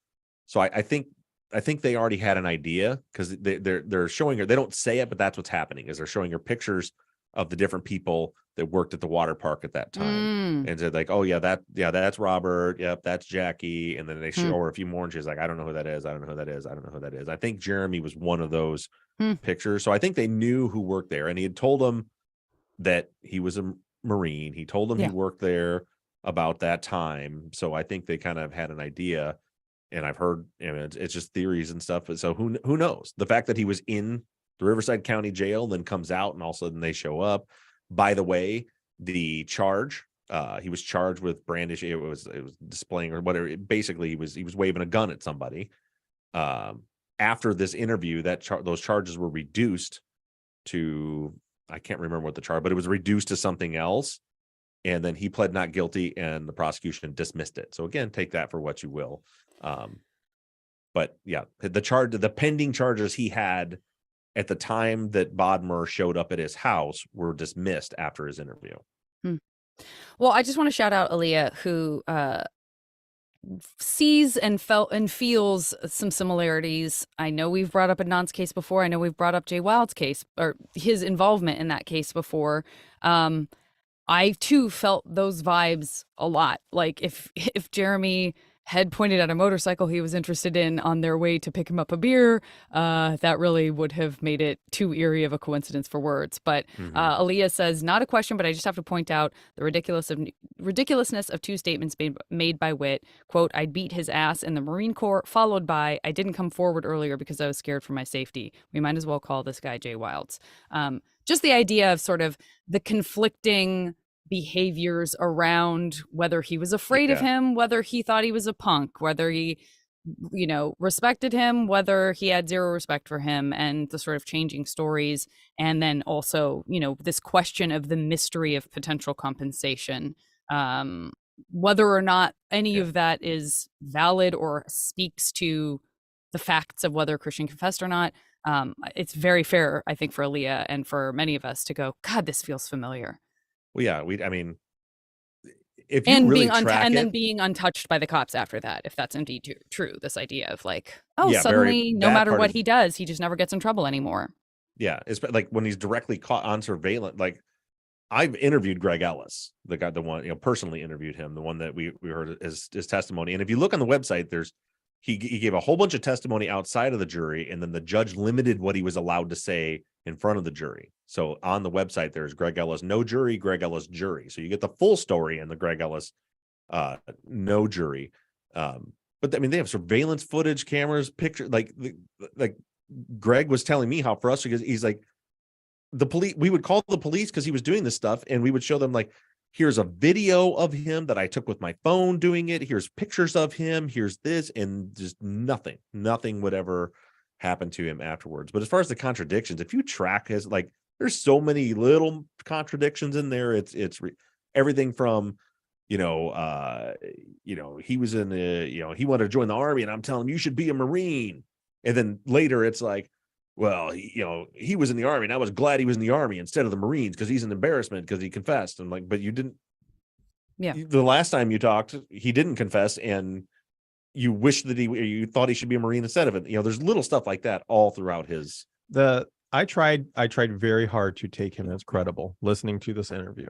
B: So I think they already had an idea because they're showing her, they don't say it, but that's what's happening is they're showing her pictures of the different people that worked at the water park at that time. And said like, oh yeah, that's Robert. Yep. That's Jackie. And then they show her a few more and she's like, I don't know who that is. I don't know who that is. I don't know who that is. I think Jeremy was one of those pictures. So I think they knew who worked there, and he had told them that he was a Marine. He told them he worked there about that time. So I think they kind of had an idea, and I've heard, it's just theories and stuff. But so who knows? The fact that he was in the Riverside County Jail, then comes out, and all of a sudden they show up. By the way, the charge, he was charged with brandishing. It was displaying or whatever. Basically, he was waving a gun at somebody. After this interview, those charges were reduced to, I can't remember what the charge, but it was reduced to something else. And then he pled not guilty, and the prosecution dismissed it. So again, take that for what you will. But yeah, the pending charges he had at the time that Bodmer showed up at his house were dismissed after his interview.
A: Well, I just want to shout out Aaliyah, who sees and felt and feels some similarities. I know we've brought up Adnan's case before. I know we've brought up Jay Wilde's case, or his involvement in that case before. I too felt those vibes a lot. Like if Jeremy had pointed at a motorcycle he was interested in on their way to pick him up a beer, that really would have made it too eerie of a coincidence for words. But Aaliyah says, not a question, but I just have to point out the ridiculousness of two statements made by Witt. Quote, I'd beat his ass in the Marine Corps, followed by, I didn't come forward earlier because I was scared for my safety. We might as well call this guy Jay Wildes. Just the idea of sort of the conflicting behaviors around whether he was afraid of him, whether he thought he was a punk, whether he, respected him, whether he had zero respect for him, and the sort of changing stories. And then also, this question of the mystery of potential compensation, whether or not any of that is valid or speaks to the facts of whether Christian confessed or not. It's very fair, I think, for Aaliyah and for many of us to go, God, this feels familiar.
B: Well, yeah, if you really track
A: and
B: it,
A: then being untouched by the cops after that, if that's indeed true, this idea of like, suddenly, no matter what he does, he just never gets in trouble anymore.
B: Yeah, it's like when he's directly caught on surveillance. Like, I've interviewed Greg Ellis, the one, personally interviewed him, the one that we heard his testimony. And if you look on the website, there's he gave a whole bunch of testimony outside of the jury, and then the judge limited what he was allowed to say in front of the jury. So on the website, there's Greg Ellis no jury, Greg Ellis jury. So you get the full story and the Greg Ellis no jury. But I mean, they have surveillance footage, cameras, pictures. Like Greg was telling me how frustrated he's like, the police. We would call the police because he was doing this stuff, and we would show them like, here's a video of him that I took with my phone doing it. Here's pictures of him. Here's this, and just nothing would ever happen to him afterwards. But as far as the contradictions, if you track his, like, there's so many little contradictions in there. It's everything from, he was in he wanted to join the Army, and I'm telling him you should be a Marine. And then later it's like, well, he was in the Army, and I was glad he was in the Army instead of the Marines because he's an embarrassment because he confessed. And like, but you didn't.
A: Yeah.
B: The last time you talked, he didn't confess, and you wish that you thought he should be a Marine instead of it. There's little stuff like that all throughout his.
C: I tried very hard to take him as credible listening to this interview.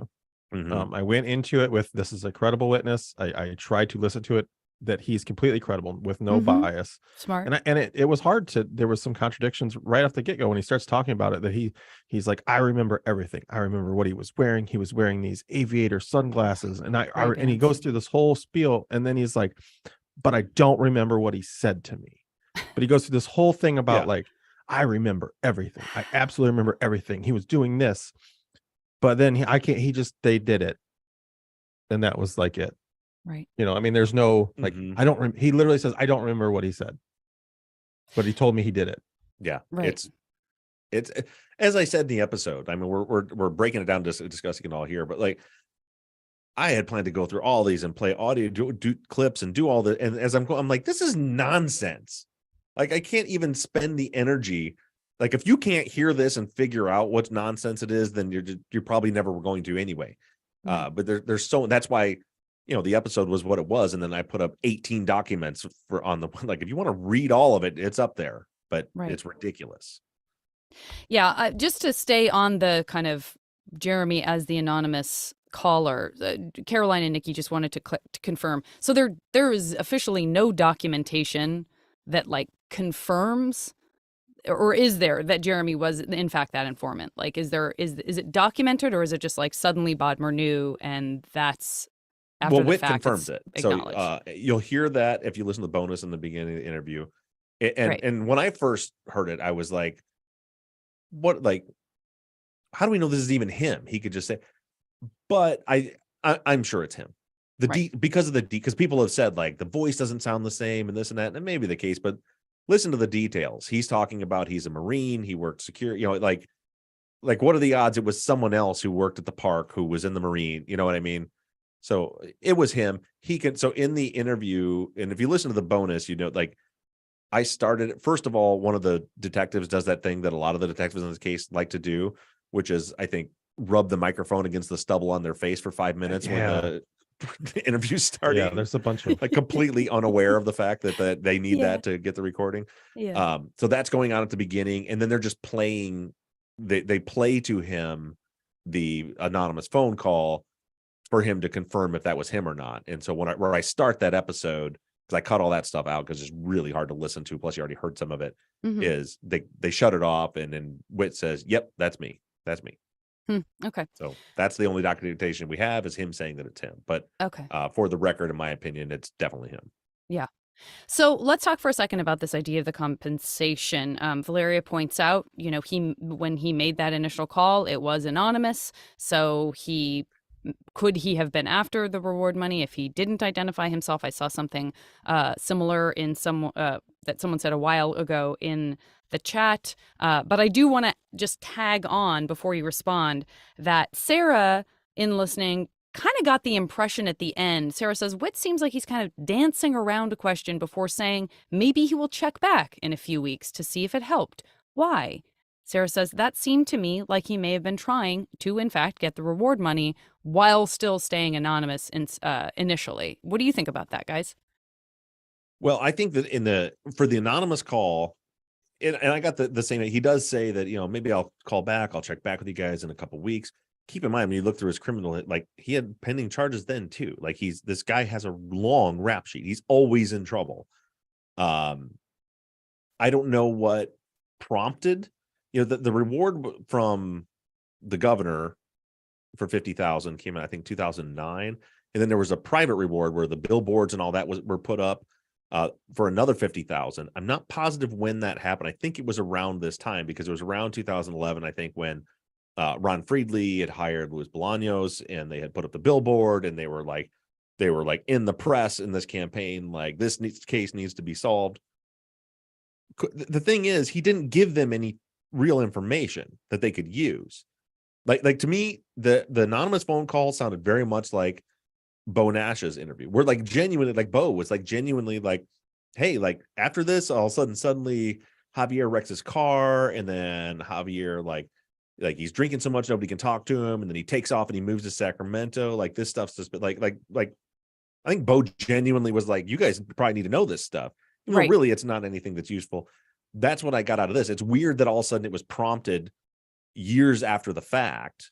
B: Mm-hmm.
C: I went into it with, this is a credible witness. I tried to listen to it that he's completely credible with no bias.
A: Smart.
C: And it was hard there was some contradictions right off the get-go when he starts talking about it, that he's like, I remember everything. I remember what he was wearing. He was wearing these aviator sunglasses, and and he goes through this whole spiel, and then he's like, but I don't remember what he said to me. But he goes through this whole thing about like, I remember everything. I absolutely remember everything. He was doing this, but then they did it. And that was like it.
A: Right.
C: I mean, there's no, like, he literally says, I don't remember what he said, but he told me he did it.
B: Yeah.
A: Right.
B: It's as I said in the episode, I mean, we're breaking it down, discussing it all here, but like, I had planned to go through all these and play audio, do clips and do all the, and as I'm like, this is nonsense. Like, I can't even spend the energy. Like, if you can't hear this and figure out what nonsense it is, then you're probably never going to anyway. But there's so, that's why, the episode was what it was. And then I put up 18 documents on the, like, if you want to read all of it, it's up there, but it's ridiculous.
A: Yeah. Just to stay on the kind of Jeremy as the anonymous caller, Caroline and Nikki just wanted to confirm. So there is officially no documentation that like confirms, or is there, that Jeremy was in fact that informant? Like, is it documented, or is it just like suddenly Bodmer knew and that's after the
B: Witt
A: fact
B: confirms it. So you'll hear that if you listen to the bonus in the beginning of the interview. And when I first heard it, I was like, what, like, how do we know this is even him? He could just say, but I'm sure it's him. Because people have said like the voice doesn't sound the same and this and that, and it may be the case, but listen to the details. He's talking about he's a Marine, he worked security, like what are the odds it was someone else who worked at the park who was in the Marine? You know what I mean? So it was him. So in the interview, and if you listen to the bonus, like, I started, first of all, one of the detectives does that thing that a lot of the detectives in this case like to do, which is, I think, rub the microphone against the stubble on their face for 5 minutes when the interview started.
C: Yeah, there's a bunch of
B: like completely unaware of the fact that they need that to get the recording.
A: Yeah.
B: So that's going on at the beginning, and then they're just playing. They play to him the anonymous phone call for him to confirm if that was him or not. And so where I start that episode, because I cut all that stuff out because it's really hard to listen to. Plus, you already heard some of it. Is they shut it off, and then Witt says, "Yep, that's me. That's me."
A: Okay.
B: So that's the only documentation we have is him saying that it's him. But for the record, in my opinion, it's definitely him.
A: Yeah. So let's talk for a second about this idea of the compensation. Valeria points out, when he made that initial call, it was anonymous. So could he have been after the reward money if he didn't identify himself? I saw something similar in that someone said a while ago in the chat. But I do want to just tag on before you respond that Sarah, in listening, kind of got the impression at the end. Sarah says, Witt seems like he's kind of dancing around a question before saying maybe he will check back in a few weeks to see if it helped. Why? Sarah says, that seemed to me like he may have been trying to, in fact, get the reward money while still staying anonymous initially. What do you think about that, guys?
B: Well, I think that for the anonymous call, and I got the same, he does say that, maybe I'll call back, I'll check back with you guys in a couple of weeks. Keep in mind, when you look through his criminal, like, he had pending charges then too. Like, this guy has a long rap sheet. He's always in trouble. I don't know what prompted, the reward from the governor for 50,000 came out, I think 2009. And then there was a private reward where the billboards and all that were put up for another 50,000. I'm not positive when that happened. I think it was around this time, because it was around 2011, I think, when Ron Friedley had hired Luis Bolaños, and they had put up the billboard, and they were like in the press in this campaign, like, this case needs to be solved. The thing is, he didn't give them any real information that they could use. Like to me, the anonymous phone call sounded very much like Bo Nash's interview, where like genuinely, like Bo was like genuinely like, hey, like after this, all of a sudden, suddenly Javier wrecks his car, and then Javier like he's drinking so much nobody can talk to him, and then he takes off and he moves to Sacramento. Like, this stuff's just like I think Bo genuinely was like, you guys probably need to know this stuff. Even though really it's not anything that's useful. That's what I got out of this. It's weird that all of a sudden it was prompted years after the fact,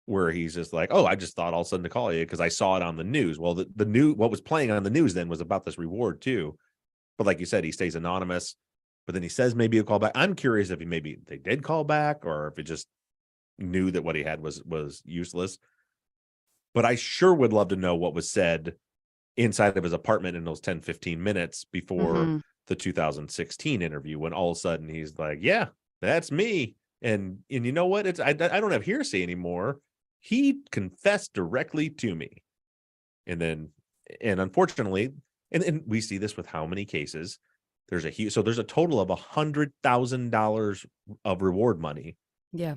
B: where he's just like, oh, I just thought all of a sudden to call you because I saw it on the news. Well, the new, what was playing on the news then was about this reward too. But like you said, he stays anonymous, but then he says maybe a call back. I'm curious if maybe they did call back, or if it just knew that what he had was useless. But I sure would love to know what was said inside of his apartment in those 10-15 minutes before the 2016 interview, when all of a sudden he's like, yeah, that's me. And you know what? It's I don't have hearsay anymore. He confessed directly to me. And unfortunately, and we see this with how many cases, there's a total of $100,000 of reward money.
A: Yeah.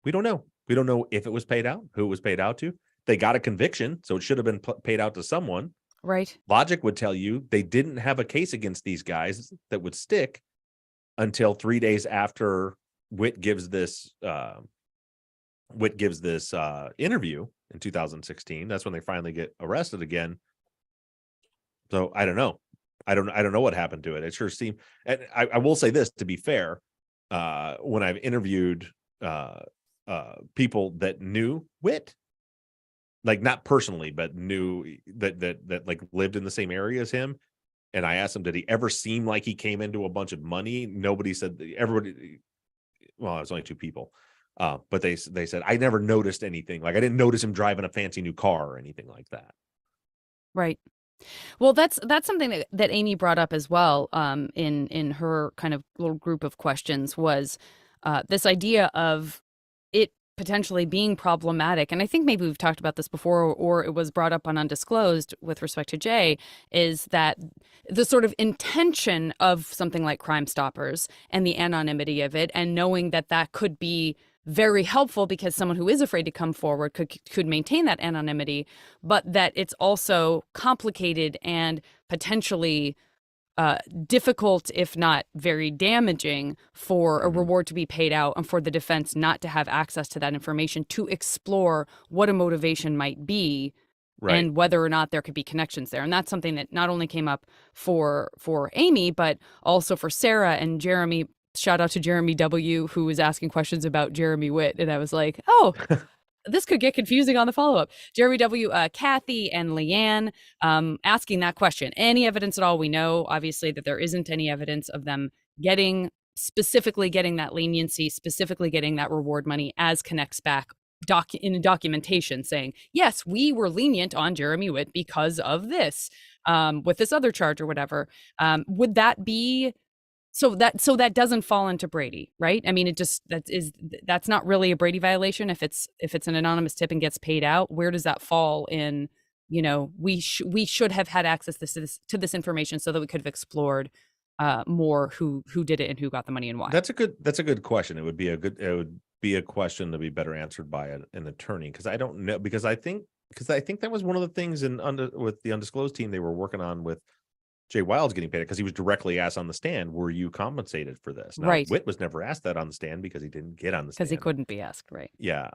B: We don't know. We don't know if it was paid out, who it was paid out to. They got a conviction, so it should have been paid out to someone.
A: Right.
B: Logic would tell you they didn't have a case against these guys that would stick until 3 days after Witt gives this interview in 2016. That's when they finally get arrested again. So I don't know. I don't know what happened to it. It sure seemed, and I will say this, to be fair, when I've interviewed people that knew Witt, like not personally, but knew that like lived in the same area as him, and I asked him, did he ever seem like he came into a bunch of money? Nobody said. Everybody, well, it was only two people, but they said, I never noticed anything. Like, I didn't notice him driving a fancy new car or anything like that.
A: Right. Well, that's something that Amy brought up as well, in her kind of little group of questions, was this idea of it potentially being problematic. And I think maybe we've talked about this before, or it was brought up on Undisclosed with respect to Jay, is that the sort of intention of something like Crime Stoppers and the anonymity of it, and knowing that that could be very helpful because someone who is afraid to come forward could maintain that anonymity, but that it's also complicated and potentially difficult, if not very damaging, for a reward to be paid out and for the defense not to have access to that information to explore what a motivation might be. Right. And whether or not there could be connections there. And that's something that not only came up for Amy, but also for Sarah and Jeremy. Shout out to Jeremy W., who was asking questions about Jeremy Witt. And I was like, oh, this could get confusing on the follow-up. Jeremy W., Kathy, and Leanne asking that question. Any evidence at all? We know, obviously, that there isn't any evidence of them specifically getting that leniency, specifically getting that reward money, as connects back in documentation saying, yes, we were lenient on Jeremy Witt because of this, with this other charge or whatever. Would that be... So that doesn't fall into Brady, right? I mean, that's not really a Brady violation if it's an anonymous tip and gets paid out. Where does that fall in? We should have had access to this information so that we could have explored more who did it and who got the money and why. That's a
B: good question. It would be a question to be better answered by an attorney, because I don't know, because I think that was one of the things with the Undisclosed team they were working on with Jay Wilds getting paid, because he was directly asked on the stand, were you compensated for this? Now, right. Witt was never asked that on the stand because he didn't get on the stand.
A: Because he couldn't be asked, right?
B: Yeah.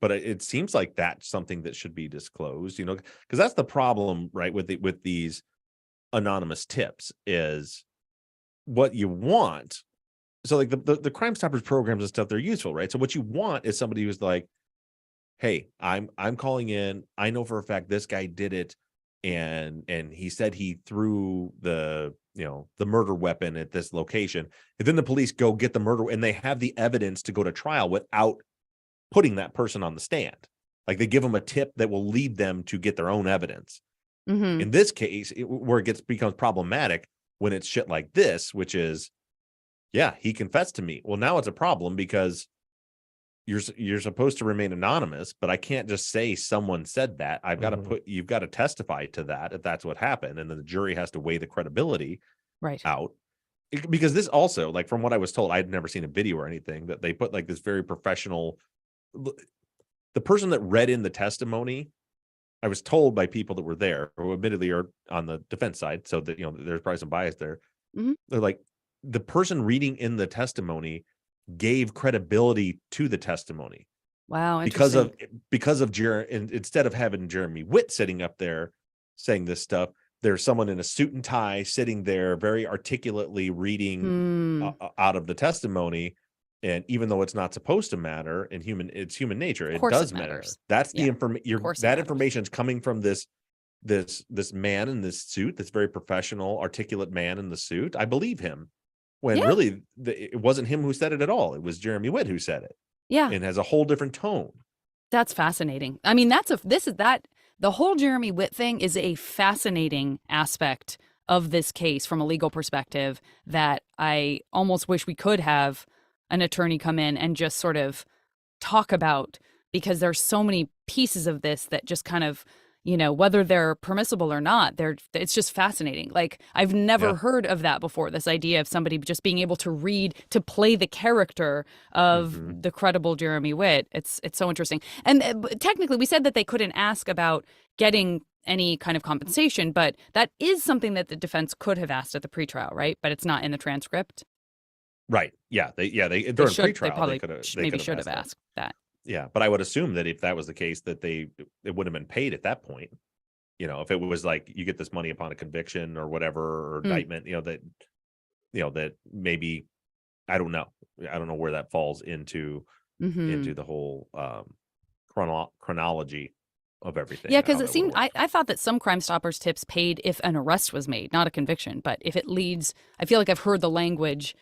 B: But it seems like that's something that should be disclosed, because that's the problem, right? With these anonymous tips is what you want. So like the Crime Stoppers programs and stuff, they're useful, right? So what you want is somebody who's like, hey, I'm calling in. I know for a fact this guy did it. and he said he threw the murder weapon at this location. And then the police go get the murder, and they have the evidence to go to trial without putting that person on the stand. Like, they give them a tip that will lead them to get their own evidence.
A: Mm-hmm.
B: In this case, where it becomes problematic when it's shit like this, which is, yeah, he confessed to me. Well, now it's a problem because you're supposed to remain anonymous, but I can't just say someone said that. I've got to you've got to testify to that if that's what happened, and then the jury has to weigh the credibility out. Because this also, like, from what I was told, I'd never seen a video or anything, that they put like this very professional. The person that read in the testimony, I was told by people that were there, who admittedly are on the defense side, so that there's probably some bias there.
A: Mm-hmm.
B: They're like, the person reading in the testimony gave credibility to the testimony.
A: Wow,
B: because of instead of having Jeremy Witt sitting up there saying this stuff, there's someone in a suit and tie sitting there very articulately reading out of the testimony. And even though it's not supposed to matter in it's human nature, it does matter. That's the information. That information is coming from this man in this suit, this very professional, articulate man in the suit. I believe him. When really it wasn't him who said it at all. It was Jeremy Witt who said it.
A: Yeah.
B: And has a whole different tone.
A: That's fascinating. I mean, the whole Jeremy Witt thing is a fascinating aspect of this case from a legal perspective that I almost wish we could have an attorney come in and just sort of talk about, because there's so many pieces of this that just kind of, whether they're permissible or not, it's just fascinating. Like, I've never heard of that before, this idea of somebody just being able to read, to play the character of the credible Jeremy Witt. It's so interesting. And technically, we said that they couldn't ask about getting any kind of compensation, but that is something that the defense could have asked at the pretrial, right? But it's not in the transcript.
B: Right. Yeah. During pretrial,
A: they probably
B: maybe
A: should have asked that.
B: Yeah, but I would assume that if that was the case, that it would have been paid at that point. If it was like, you get this money upon a conviction or whatever, or indictment, that maybe, I don't know where that falls into the whole chronology of everything.
A: Yeah, because it seemed, I thought that some Crime Stoppers tips paid if an arrest was made, not a conviction. But if it leads, I feel like I've heard the language,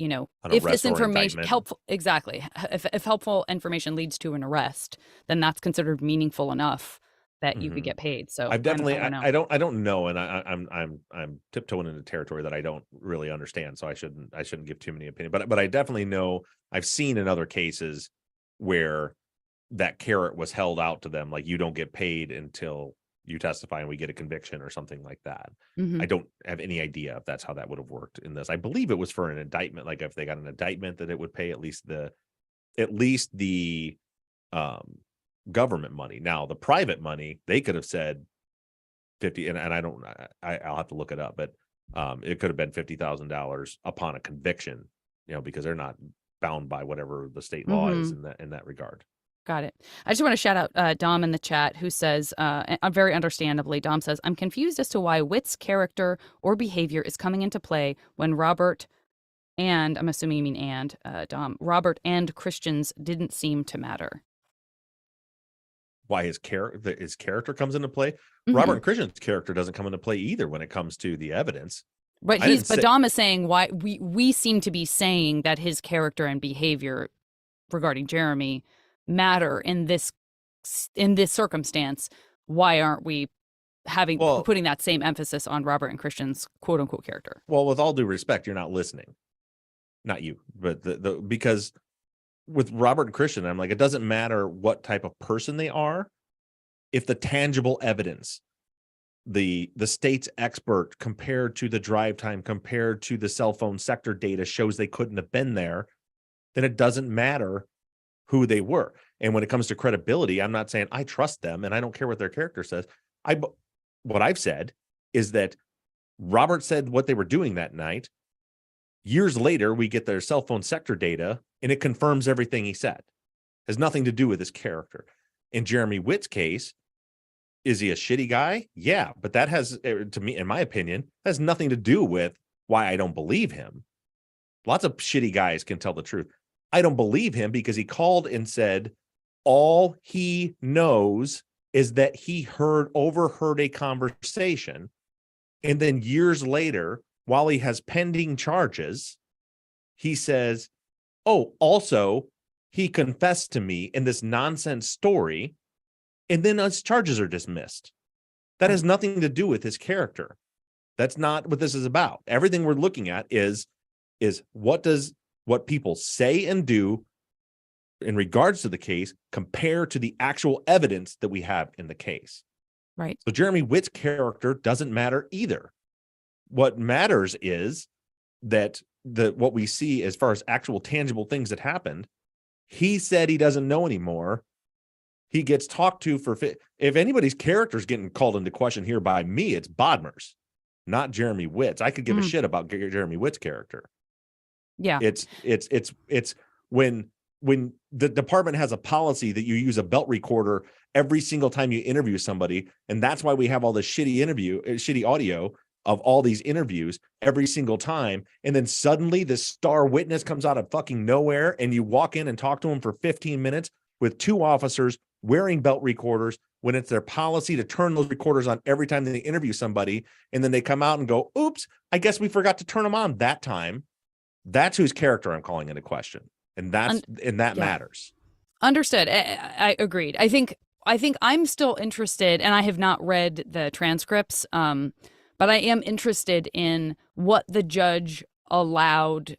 A: if this information helpful, exactly, if helpful information leads to an arrest, then that's considered meaningful enough that you could get paid. So
B: I've definitely, I don't know, and I'm tiptoeing into territory that I don't really understand, so I shouldn't give too many opinions. But I definitely know, I've seen in other cases where that carrot was held out to them, like, you don't get paid until you testify and we get a conviction or something like that. I don't have any idea if that's how that would have worked in this. I believe it was for an indictment. Like, if they got an indictment, that it would pay at least the government money. Now, the private money, they could have said 50, and I'll have to look it up, but it could have been $50,000 upon a conviction, because they're not bound by whatever the state law is in that regard.
A: Got it. I just want to shout out Dom in the chat, who says, very understandably, Dom says, I'm confused as to why Witt's character or behavior is coming into play when Robert and, I'm assuming you mean Dom, Robert and Christians didn't seem to matter.
B: Why his character comes into play? Robert and Christian's character doesn't come into play either when it comes to the evidence.
A: But Dom is saying why we seem to be saying that his character and behavior regarding Jeremy matter in this circumstance. Why aren't we putting that same emphasis on Robert and Christian's quote unquote character?
B: Well, with all due respect, you're not listening. Not you, but because with Robert and Christian, I'm like, it doesn't matter what type of person they are. If the tangible evidence, the state's expert compared to the drive time, compared to the cell phone sector data, shows they couldn't have been there, then it doesn't matter who they were. And when it comes to credibility, I'm not saying I trust them and I don't care what their character says. What I've said is that Robert said what they were doing that night. Years later, we get their cell phone sector data and it confirms everything he said. It has nothing to do with his character. In Jeremy Witt's case, is he a shitty guy? Yeah, but that has, to me, in my opinion, has nothing to do with why I don't believe him. Lots of shitty guys can tell the truth. I don't believe him because he called and said all he knows is that he overheard a conversation, and then years later, while he has pending charges, he says, oh, also, he confessed to me in this nonsense story, and then his charges are dismissed. That has nothing to do with his character. That's not what this is about. Everything we're looking at is what people say and do in regards to the case compare to the actual evidence that we have in the case.
A: Right.
B: So Jeremy Witt's character doesn't matter either. What matters is that what we see as far as actual tangible things that happened, he said he doesn't know anymore. He gets talked to if anybody's character is getting called into question here by me, it's Bodmer's, not Jeremy Witt's. I could give a shit about Jeremy Witt's character.
A: Yeah.
B: It's when the department has a policy that you use a belt recorder every single time you interview somebody, and that's why we have all this shitty audio of all these interviews every single time, and then suddenly this star witness comes out of fucking nowhere, and you walk in and talk to him for 15 minutes with two officers wearing belt recorders when it's their policy to turn those recorders on every time they interview somebody, and then they come out and go, oops, I guess we forgot to turn them on that time. That's whose character I'm calling into question. And that matters.
A: Understood. I agreed. I think I'm still interested, and I have not read the transcripts, but I am interested in what the judge allowed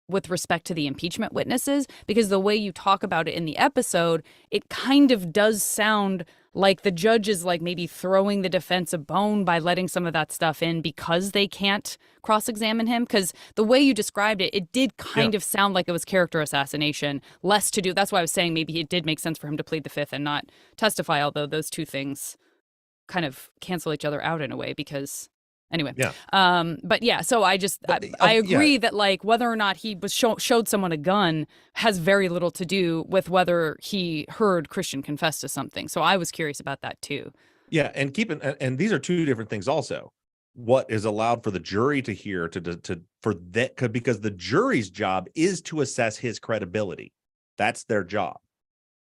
A: with respect to the impeachment witnesses, because the way you talk about it in the episode, it kind of does sound like the judge is like maybe throwing the defense a bone by letting some of that stuff in because they can't cross-examine him. Because the way you described it, it did kind of sound like it was character assassination, less to do. That's why I was saying maybe it did make sense for him to plead the fifth and not testify, although those two things kind of cancel each other out in a way because... Anyway, but yeah, so I agree that like whether or not he was showed someone a gun has very little to do with whether he heard Christian confess to something. So I was curious about that too.
B: Yeah, and and these are two different things also. What is allowed for the jury to hear because the jury's job is to assess his credibility. That's their job.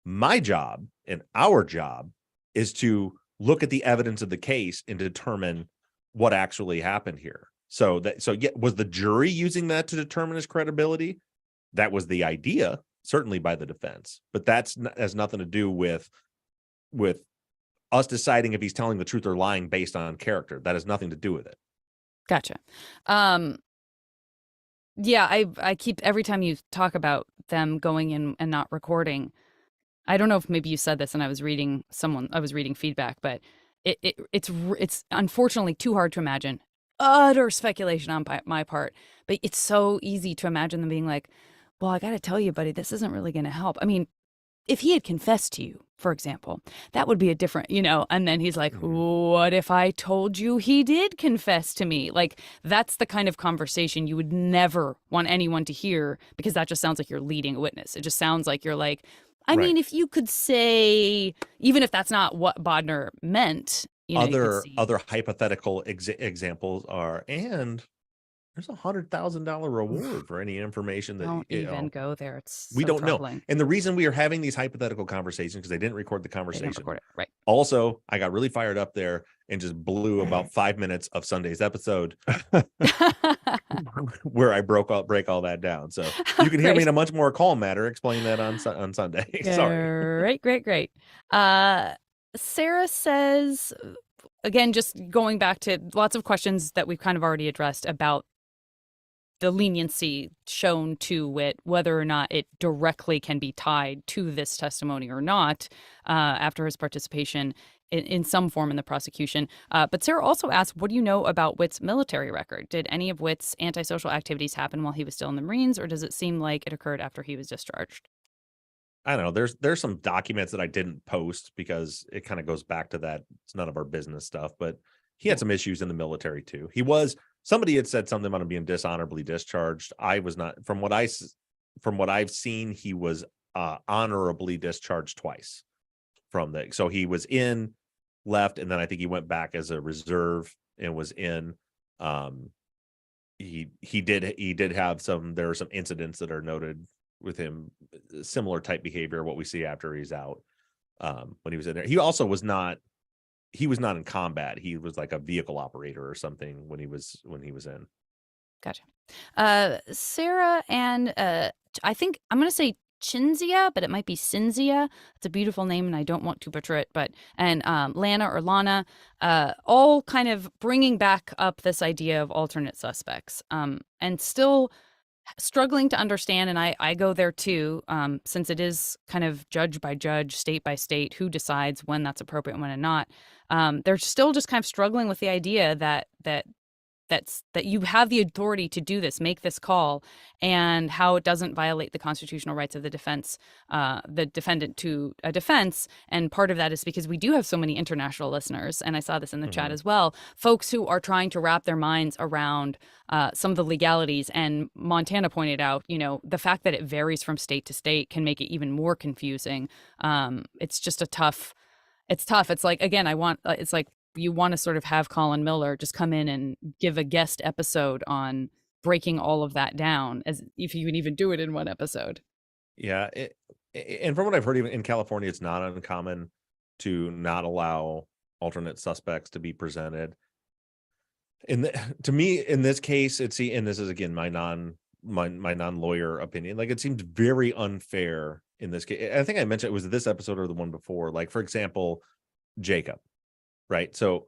B: My job and our job is to look at the evidence of the case and determine what actually happened here. So was the jury using that to determine his credibility? That was the idea, certainly by the defense, but has nothing to do with us deciding if he's telling the truth or lying based on character. That has nothing to do with it.
A: Gotcha. Yeah, I keep, every time you talk about them going in and not recording, I don't know if maybe you said this and I was reading feedback, but it's unfortunately too hard to imagine. Utter speculation on my part, but it's so easy to imagine them being like, well, I got to tell you, buddy, this isn't really going to help. I mean, if he had confessed to you, for example, that would be a different, and then he's like, what if I told you he did confess to me? Like, that's the kind of conversation you would never want anyone to hear, because that just sounds like you're leading a witness. It just sounds like you're like, I mean, if you could say, even if that's not what Bodner meant,
B: other hypothetical examples are, and there's $100,000 reward for any information that
A: don't even go there. It's
B: we
A: so
B: don't
A: troubling.
B: know. And the reason we are having these hypothetical conversations because they didn't record the conversation.
A: They didn't record it, right?
B: Also, I got really fired up there and just blew about 5 minutes of Sunday's episode where I break all that down. So you can hear me in a much more calm manner explain that on Sunday. Sorry.
A: Great. Sarah says, again, just going back to lots of questions that we've kind of already addressed about the leniency shown to Witt, whether or not it directly can be tied to this testimony or not, after his participation in some form in the prosecution. But Sarah also asked, what do you know about Witt's military record? Did any of Witt's antisocial activities happen while he was still in the Marines, or does it seem like it occurred after he was discharged?
B: I don't know. There's some documents that I didn't post because it kind of goes back to that. It's none of our business stuff, but he had some issues in the military too. Somebody had said something about him being dishonorably discharged. I was not, from what I've seen, he was honorably discharged twice so he was in, left, and then I think he went back as a reserve and was in. He did have there were some incidents that are noted with him, similar type behavior, what we see after he's out. when he was in there. He also was not. He was not in combat. He was like a vehicle operator or something when he was in.
A: Gotcha. Sarah and I think I'm going to say Chinzia, but it might be Cinzia. It's a beautiful name, and I don't want to butcher it. But Lana or Lana, all kind of bringing back up this idea of alternate suspects, and still struggling to understand. And I go there too, since it is kind of judge by judge, state by state, who decides when that's appropriate and when not. They're still just kind of struggling with the idea that you have the authority to do this, make this call, and how it doesn't violate the constitutional rights of the defendant to a defense. And part of that is because we do have so many international listeners, and I saw this in the chat as well, folks who are trying to wrap their minds around some of the legalities. And Montana pointed out, the fact that it varies from state to state can make it even more confusing. It's just it's tough. It's like, again, it's like, you want to sort of have Colin Miller just come in and give a guest episode on breaking all of that down, as if you can even do it in one episode.
B: Yeah. And from what I've heard, even in California, it's not uncommon to not allow alternate suspects to be presented. To me, in this case, and this is again my non-lawyer opinion, like it seemed very unfair in this case. I think I mentioned it was this episode or the one before. Like, for example, Jacob. Right. So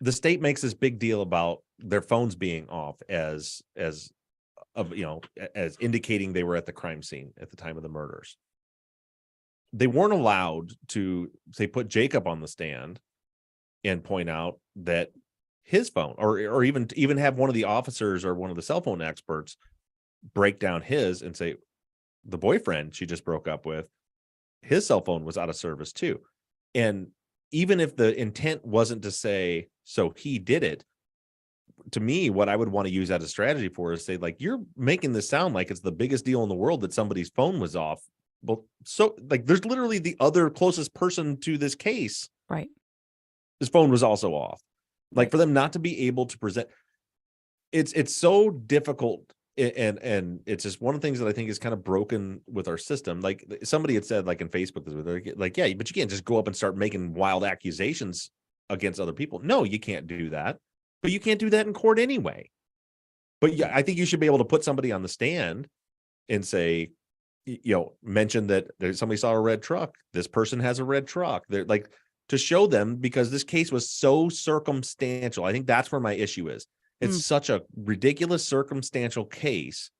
B: the state makes this big deal about their phones being off as indicating they were at the crime scene at the time of the murders. They weren't allowed to, say, put Jacob on the stand and point out that his phone, or even have one of the officers or one of the cell phone experts break down his and say, the boyfriend she just broke up with, his cell phone was out of service too. And even if the intent wasn't to say, so he did it, to me, what I would want to use that as a strategy for is say, like, you're making this sound like it's the biggest deal in the world that somebody's phone was off. Well, so like, there's literally the other closest person to this case.
A: Right.
B: His phone was also off. Like, for them not to be able to present, it's so difficult. And it's just one of the things that I think is kind of broken with our system. Like somebody had said, like in Facebook, like, yeah, but you can't just go up and start making wild accusations against other people. No, you can't do that. But you can't do that in court anyway. But yeah, I think you should be able to put somebody on the stand and say, mention that somebody saw a red truck. This person has a red truck. They're like, to show them, because this case was so circumstantial. I think that's where my issue is. It's such a ridiculous circumstantial case.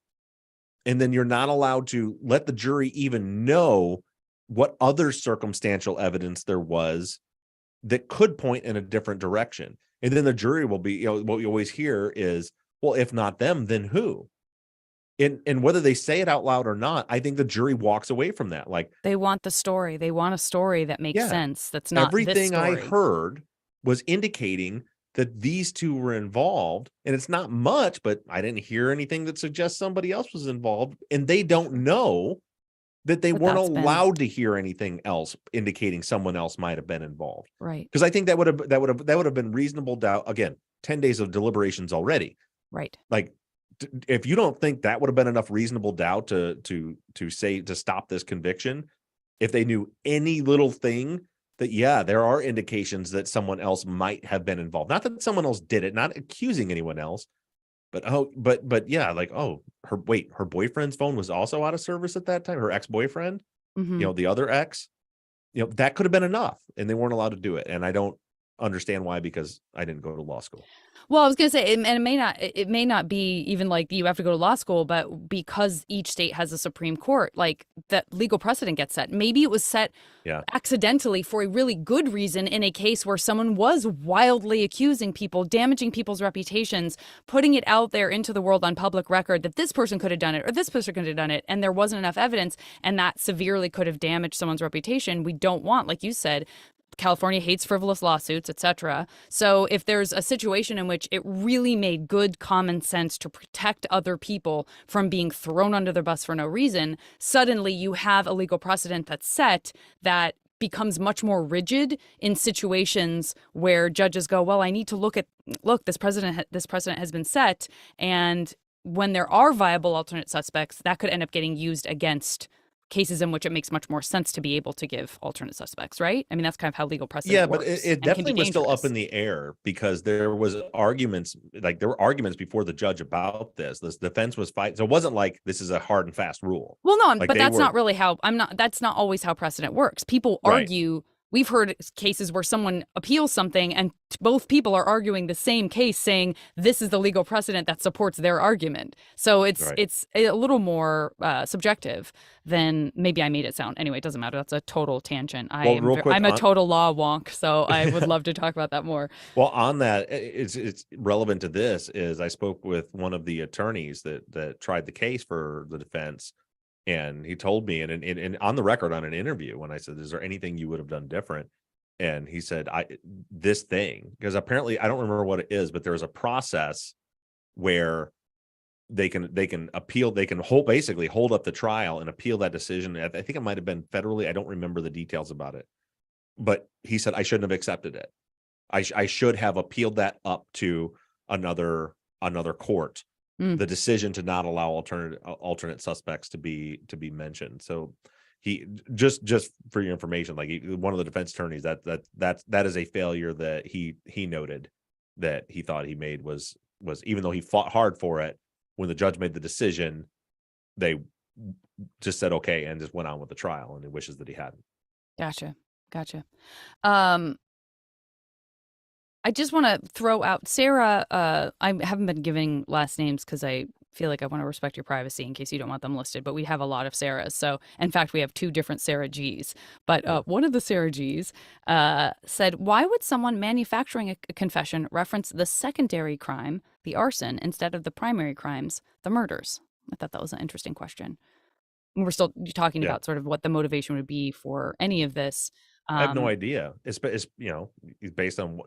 B: And then you're not allowed to let the jury even know what other circumstantial evidence there was that could point in a different direction. And then the jury will be, what you always hear is, well, if not them, then who? And whether they say it out loud or not, I think the jury walks away from that. Like,
A: they want the story. They want a story that makes sense. That's not
B: everything
A: this story.
B: I heard was indicating that these two were involved, and it's not much, but I didn't hear anything that suggests somebody else was involved, and they don't know that they weren't allowed to hear anything else indicating someone else might have been involved.
A: Right.
B: Because I think that would have been reasonable doubt. Again, 10 days of deliberations already.
A: Right.
B: Like, if you don't think that would have been enough reasonable doubt to stop this conviction, if they knew any little thing that, yeah, there are indications that someone else might have been involved. Not that someone else did it, not accusing anyone else, but yeah, like, her boyfriend's phone was also out of service at that time, her ex-boyfriend, the other ex, that could have been enough, and they weren't allowed to do it. And I don't understand why, because I didn't go to law school.
A: Well, I was going to say, and it may not be even like you have to go to law school, but because each state has a Supreme Court, like that legal precedent gets set. Maybe it was set accidentally for a really good reason in a case where someone was wildly accusing people, damaging people's reputations, putting it out there into the world on public record that this person could have done it or this person could have done it, and there wasn't enough evidence, and that severely could have damaged someone's reputation. We don't want, like you said, California hates frivolous lawsuits, etc. So if there's a situation in which it really made good common sense to protect other people from being thrown under the bus for no reason, suddenly you have a legal precedent that's set that becomes much more rigid in situations where judges go, well, I need to look, this precedent has been set, and when there are viable alternate suspects, that could end up getting used against cases in which it makes much more sense to be able to give alternate suspects, right? I mean, that's kind of how legal precedent
B: Yeah,
A: works.
B: but it
A: and can be
B: definitely was still up
A: dangerous.
B: in the air because there were arguments before the judge about this. This defense was fighting. So it wasn't like this is a hard and fast rule.
A: Well, no,
B: Like
A: but
B: they
A: that's
B: were
A: not really how that's not always how precedent works. People
B: right.
A: argue. We've heard cases where someone appeals something and both people are arguing the same case saying this is the legal precedent that supports their argument. So
B: Right.
A: it's a little more subjective than maybe I made it sound. Anyway, it doesn't matter. That's a total tangent.
B: Well, real quick,
A: I'm a total law wonk, so I would love to talk about that more.
B: Well, on that, it's relevant to this is I spoke with one of the attorneys that tried the case for the defense, and he told me, and on the record on an interview, when I said, "Is there anything you would have done different?" And he said, this thing, because apparently I don't remember what it is, but there's a process where they can appeal, they can basically hold up the trial and appeal that decision. I think it might have been federally. I don't remember the details about it, but he said I shouldn't have accepted it. I should have appealed that up to another court. The decision to not allow alternate suspects to be mentioned. So he just for your information, like one of the defense attorneys, that is a failure that he noted that he thought he made was even though he fought hard for it, when the judge made the decision, they just said okay and just went on with the trial, and he wishes that he hadn't.
A: Gotcha. I just want to throw out Sarah. I haven't been giving last names because I feel like I want to respect your privacy in case you don't want them listed. But we have a lot of Sarahs. So, in fact, we have 2 different Sarah G's. But one of the Sarah G's said, "Why would someone manufacturing a confession reference the secondary crime, the arson, instead of the primary crimes, the murders?" I thought that was an interesting question. We're still talking about sort of what the motivation would be for any of this.
B: I have no idea. It's he's based on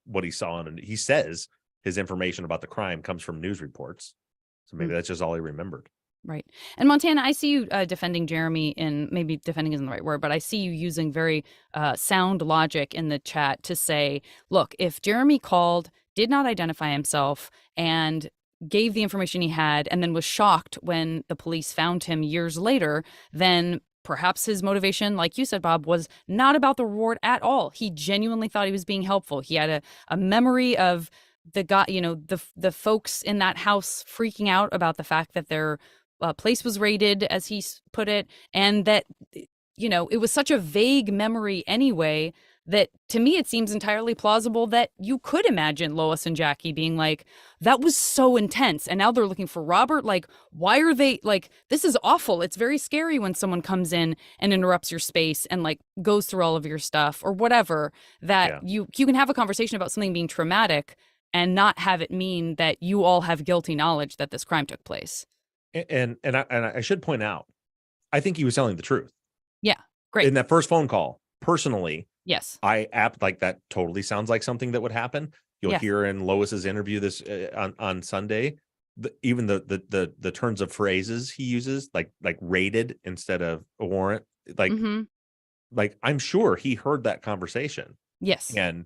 B: what he saw, and he says his information about the crime comes from news reports. So maybe that's just all he remembered.
A: Right. And Montana, I see you defending Jeremy, in maybe defending isn't the right word, but I see you using very sound logic in the chat to say, look, if Jeremy called, did not identify himself, and gave the information he had, and then was shocked when the police found him years later, then perhaps his motivation, like you said, Bob, was not about the reward at all. He genuinely thought he was being helpful. He had a memory of the guy, the folks in that house freaking out about the fact that their place was raided, as he put it, and that, it was such a vague memory anyway, that to me it seems entirely plausible that you could imagine Lois and Jackie being like, that was so intense, and now they're looking for Robert. Like, why are they like, this is awful. It's very scary when someone comes in and interrupts your space and like goes through all of your stuff or whatever, that you can have a conversation about something being traumatic and not have it mean that you all have guilty knowledge that this crime took place.
B: And I should point out, I think he was telling the truth.
A: Yeah, great.
B: In that first phone call, personally,
A: yes,
B: like that totally sounds like something that would happen. You'll hear in Lois's interview this on Sunday, even the turns of phrases he uses, like raided instead of a warrant, like I'm sure he heard that conversation.
A: Yes,
B: and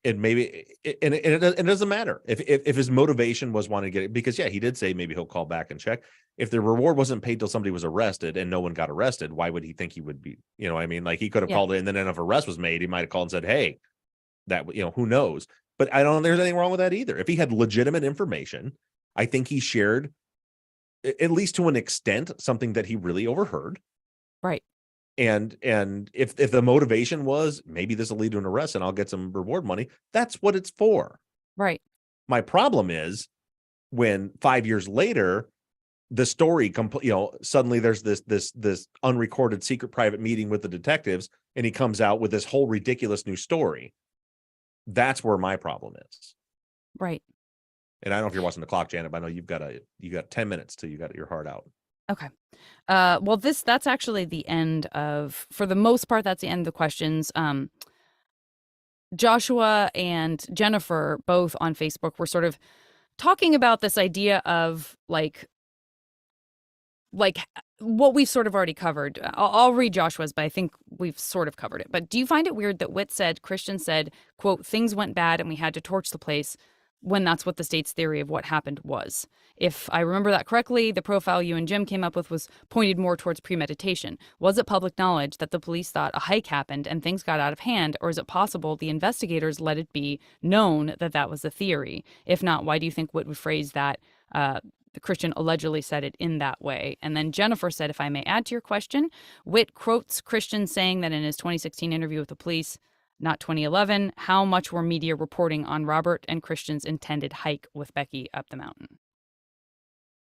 B: it doesn't matter if his motivation was wanting to get it, because he did say maybe he'll call back and check. If the reward wasn't paid till somebody was arrested and no one got arrested, why would he think he would be, I mean, like he could have called it, and then if arrest was made, he might have called and said, hey, that, who knows? But I don't think there's anything wrong with that either. If he had legitimate information, I think he shared, at least to an extent, something that he really overheard.
A: Right.
B: And if the motivation was maybe this will lead to an arrest and I'll get some reward money, that's what it's for.
A: Right.
B: My problem is when 5 years later, the story, suddenly there's this unrecorded secret private meeting with the detectives, and he comes out with this whole ridiculous new story. That's where my problem is.
A: Right.
B: And I don't know if you're watching the clock, Janet, but I know you got 10 minutes till you got your heart out.
A: Okay. Well, that's actually the end of, for the most part, that's the end of the questions. Joshua and Jennifer, both on Facebook, were sort of talking about this idea of like what we've sort of already covered. I'll read Joshua's, but I think we've sort of covered it. But do you find it weird that Witt said, Christian said, quote, things went bad and we had to torch the place, when that's what the state's theory of what happened was. If I remember that correctly, the profile you and Jim came up with was pointed more towards premeditation. Was it public knowledge that the police thought a hike happened and things got out of hand, or is it possible the investigators let it be known that that was the theory? If not, why do you think Witt would phrase that the Christian allegedly said it in that way? And then Jennifer said, if I may add to your question, Witt quotes Christian saying that in his 2016 interview with the police, not 2011, how much were media reporting on Robert and Christian's intended hike with Becky up the mountain?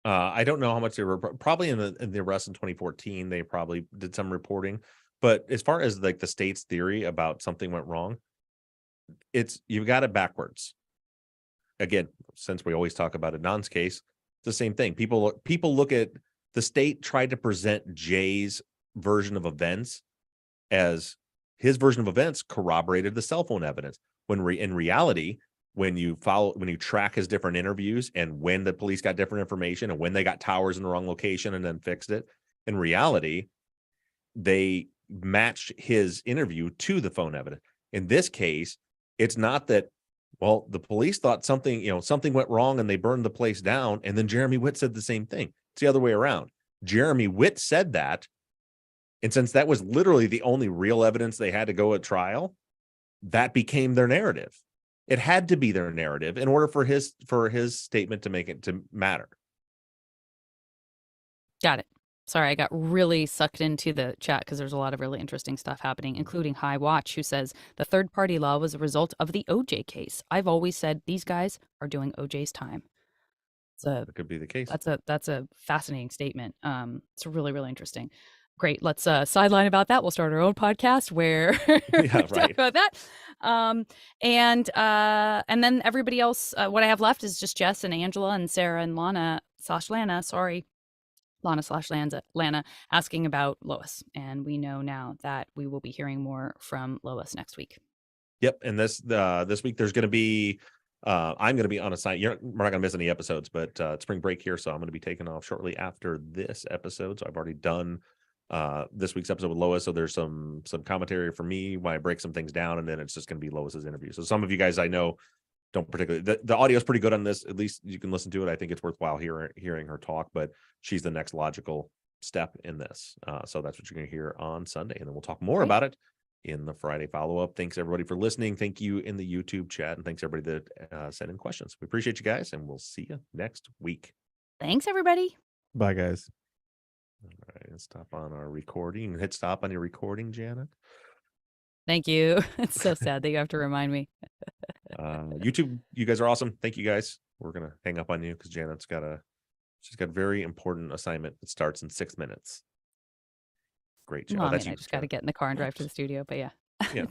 B: I don't know how much they were probably in the arrest in 2014. They probably did some reporting, but as far as like the state's theory about something went wrong, you've got it backwards. Again, since we always talk about a Non's case, it's the same thing. People look at the state tried to present Jay's version of events as his version of events corroborated the cell phone evidence. When in reality, when you track his different interviews and when the police got different information and when they got towers in the wrong location and then fixed it, in reality, they matched his interview to the phone evidence. In this case, it's not that, well, the police thought something went wrong and they burned the place down. And then Jeremy Witt said the same thing. It's the other way around. Jeremy Witt said that. And since that was literally the only real evidence they had to go at trial, that became their narrative. It had to be their narrative in order for his statement to make it to matter.
A: Got it. Sorry, I got really sucked into the chat because there's a lot of really interesting stuff happening, including High Watch, who says the third-party law was a result of the OJ case. I've always said these guys are doing OJ's time.
B: That could be the case.
A: That's a fascinating statement. It's really, really interesting. Great. Let's sideline about that. We'll start our own podcast where we talk about that. And then everybody else, what I have left is just Jess and Angela and Sarah and Lana asking about Lois. And we know now that we will be hearing more from Lois next week.
B: Yep. And this week there's going to be I'm going to be on assignment. We're not going to miss any episodes, but it's spring break here, so I'm going to be taking off shortly after this episode. So I've already done this week's episode with Lois, so there's some commentary from me when I break some things down, and then it's just going to be Lois's interview. So some of you guys I know don't particularly, the audio is pretty good on this. At least you can listen to it. I think it's worthwhile hearing her talk, but she's the next logical step in this. So that's what you're going to hear on Sunday, and then we'll talk more about it in the Friday follow-up. Thanks everybody for listening. Thank you in the YouTube chat, and thanks everybody that sent in questions. We appreciate you guys, and we'll see you next week.
A: Thanks everybody.
C: Bye guys.
B: All right, let's stop on our recording. Hit stop on your recording, Janet.
A: Thank you. It's so sad that you have to remind me.
B: YouTube, you guys are awesome. Thank you guys. We're gonna hang up on you because Janet's got a very important assignment that starts in 6 minutes. Great job.
A: Well, I just got to get in the car and drive to the studio, but yeah.
B: Yeah.